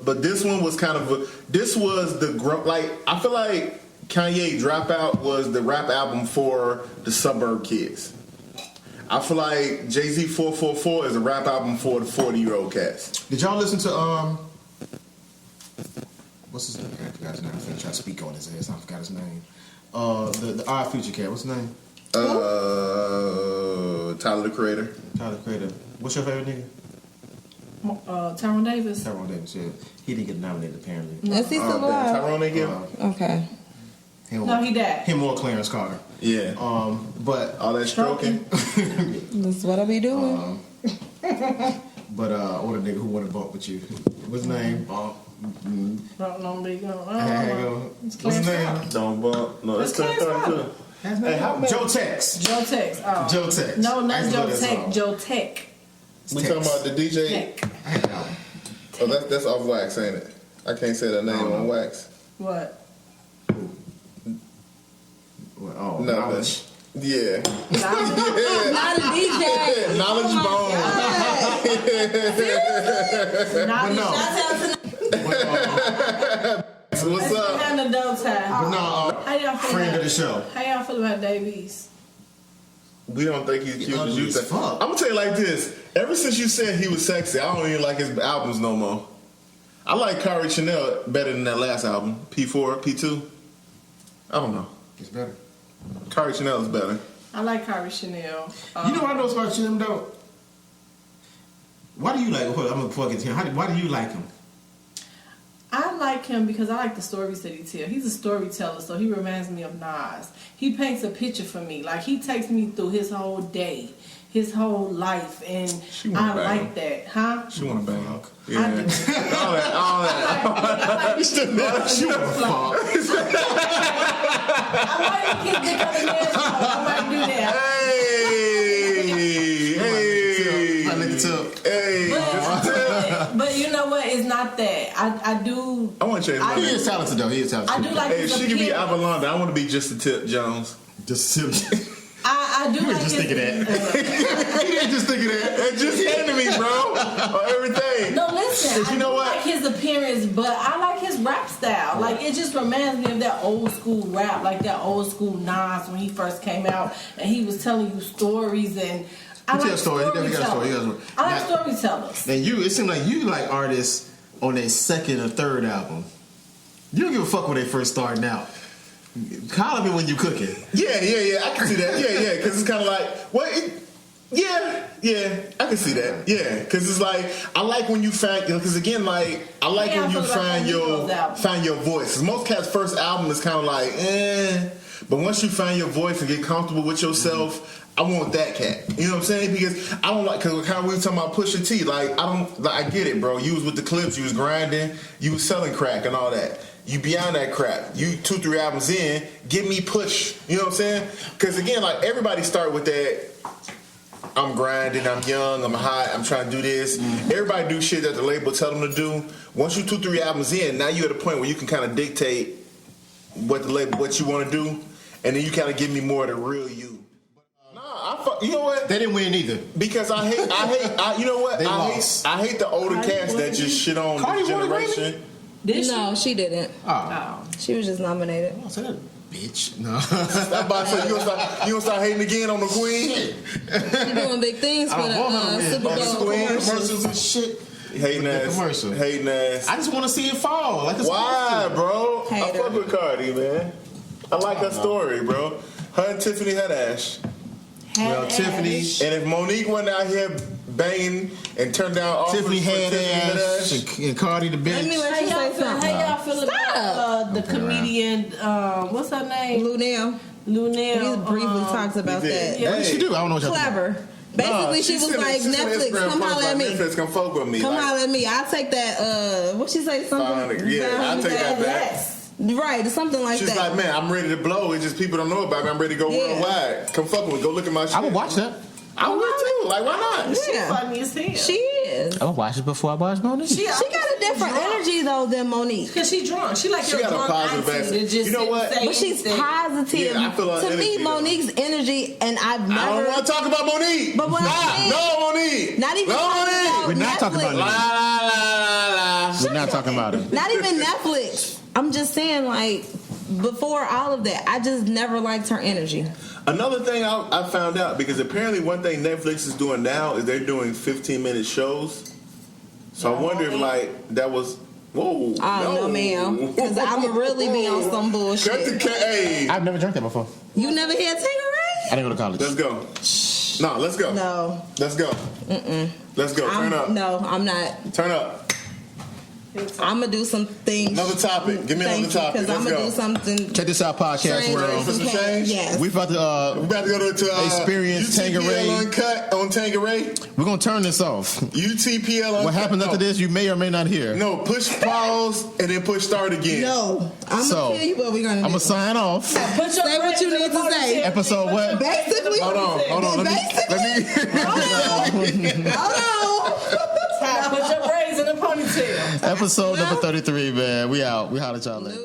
but this one was kind of this was the like I feel like Kanye Dropout was the rap album for the suburb kids. I feel like Jay-Z 444 is a rap album for the 40-year-old cats. Did y'all listen to what's his name? I forgot his name. I'm gonna try to speak on his ass. I forgot his name. The Odd Future cat. What's his name? Tyler the Creator. Tyler Creator. What's your favorite nigga? Tyrone Davis. Tyrone Davis. Yeah, he didn't get nominated apparently. Is he still alive? Tyrone ain't give? Okay. No, he died. Him or Clarence Carter. Yeah. But All that stroking. That's what I be doing. or the nigga who wanna bump with you. What's his name? Don't be going. What's his name? Don't bump. No, that's It's Clarence Carter. Hey, how many? Joe Tex. Joe Tex. Oh. Joe Tex. No, I not used to Joe love that Tech. song. Joe Tech. We talking about the DJ? Tech. I had that one. Oh, that's off wax, ain't it? I can't say that name on wax. What? Oh, Nothing. knowledge. Yeah. Not a DJ. Knowledge bone. Not no. So what's up? And the dough tie. But no, How y'all feel friend about of the show. How y'all feel about Davies? We don't think he's cute as ugly you as think. fuck. I'm gonna tell you like this. Ever since you said he was sexy, I don't even like his albums no more. I like Kari Chanel better than that last album. P4, P2. I don't know. It's better. Kari Chanel is better. I like Kari Chanel. You know what I know about him though? Why do you like? Hold on, I'm gonna plug it to him. Why do you like him? I like him because I like the stories that he tells. He's a storyteller, so he reminds me of Nahhh. He paints a picture for me. Like, he takes me through his whole day, his whole life, and She wanna I bang. like that. Huh? She wanna bang. I Yeah. do. all that. She was fuck. I might kick the other man's toe. I might do that. Hey. I lick the tip. Hey. But you know what? It's not that. I do. I want to change my He name. is talented though. He is talented. I do like Hey, if his she could be appearance. Avalonda, I want to be just a Tip Jones. Just silly. I I do like just his, thinking that. He didn't just think of that. It just came to me, bro. On everything. No, listen. You know what? I like his appearance, but I like his rap style. Like it just reminds me of that old school rap, like that old school Nahhh when he first came out and he was telling you stories and. I like storytellers. I like storytellers. And it seems like you like artists on their second or third album. You don't give a fuck when they first starting out. Call me when you cooking. Yeah. I can see that. Yeah. Because it's kind of like, I can see that. Yeah, because it's like I like when you find, because again, like I like when you find your voice. 'Cause most cats' first album is kind of like, but once you find your voice and get comfortable with yourself. I want that cat. You know what I'm saying? Because I don't like, because how we were talking about Pusha T. I get it, bro. You was with the clips, you was grinding, you was selling crack and all that. You beyond that crap. You 2-3 albums in, give me push. You know what I'm saying? Because again, like everybody start with that. I'm grinding, I'm young, I'm hot, I'm trying to do this. Everybody do shit that the label tell them to do. Once you 2-3 albums in, now you at a point where you can kind of dictate what you want to do, and then you kind of give me more of the real you. You know what? They didn't win either. Because I hate. You know what? I hate the older cats that just shit on this generation. No, she didn't. Oh. She was just nominated. Oh, so that bitch. No. I'm about to say, you gonna start hating again on the queen? She doing big things for the Super Bowl commercials and shit. Hating ass. I just want to see it fall. Like it's why, bro? I Hater. fuck with Cardi, man. I like her story, bro. Her and Tiffany Haddish. Well, Tiffany and if Monique went out here banging and turned down offers Tiffany for had ass and Cardi the bitch. Let me let you say something. How y'all feel about the comedian? What's her name? Lunel. Lunel. We briefly talked about that. What did she do? I don't know what you're talking about. Clever. Basically, she was like, Netflix, come holler at me. Netflix, come fuck with me. Come holler at me. I'll take that. What she say? Something. Yeah, I'll take that back. Right, something like She's that. She's like, man, I'm ready to blow. It's just people don't know about me. I'm ready to go worldwide. Come fuck with me. Go look at my shit. I would watch that. I would too. Like, why not? She's funny as hell. She is. I would watch it before I watch Monique. She got a different energy though than Monique. Because she drunk. She like she got a positive aspect. You know what? But she's positive. Yeah, I feel like to me, Monique's energy, and I've never. I don't want to talk about Monique. But what no, Monique. Not even. No, Monique. We're not talking about it. We're not talking about it. Not even Netflix. I'm just saying, like, before all of that, I just never liked her energy. Another thing I found out, because apparently one thing Netflix is doing now is they're doing 15-minute shows. So I wonder if, like, that was... Whoa. I don't know, ma'am. Because I'm really be on some bullshit. Cut the hey. I've never drank that before. You never had Tanqueray? I didn't go to college. Let's go. No, let's go. No. Let's go. Let's go. Turn up. No, I'm not. Turn up. I'm gonna do some things. Another topic. Give me another topic. Because I'm gonna do something. Check this out, podcast world. For some change? Yes. We about to go to experience UTPL Tanqueray. Uncut on Tanqueray. We're gonna turn this off. UTPL Uncut. What happens after this, you may or may not hear. No, push pause and then push start again. No, I'm gonna tell you what we're gonna do. I'm gonna sign off. Say what you need to say. Episode what? Basically, hold on. Hold on. Put your braids in a ponytail. Episode number 33, man. We out. We holler at y'all later.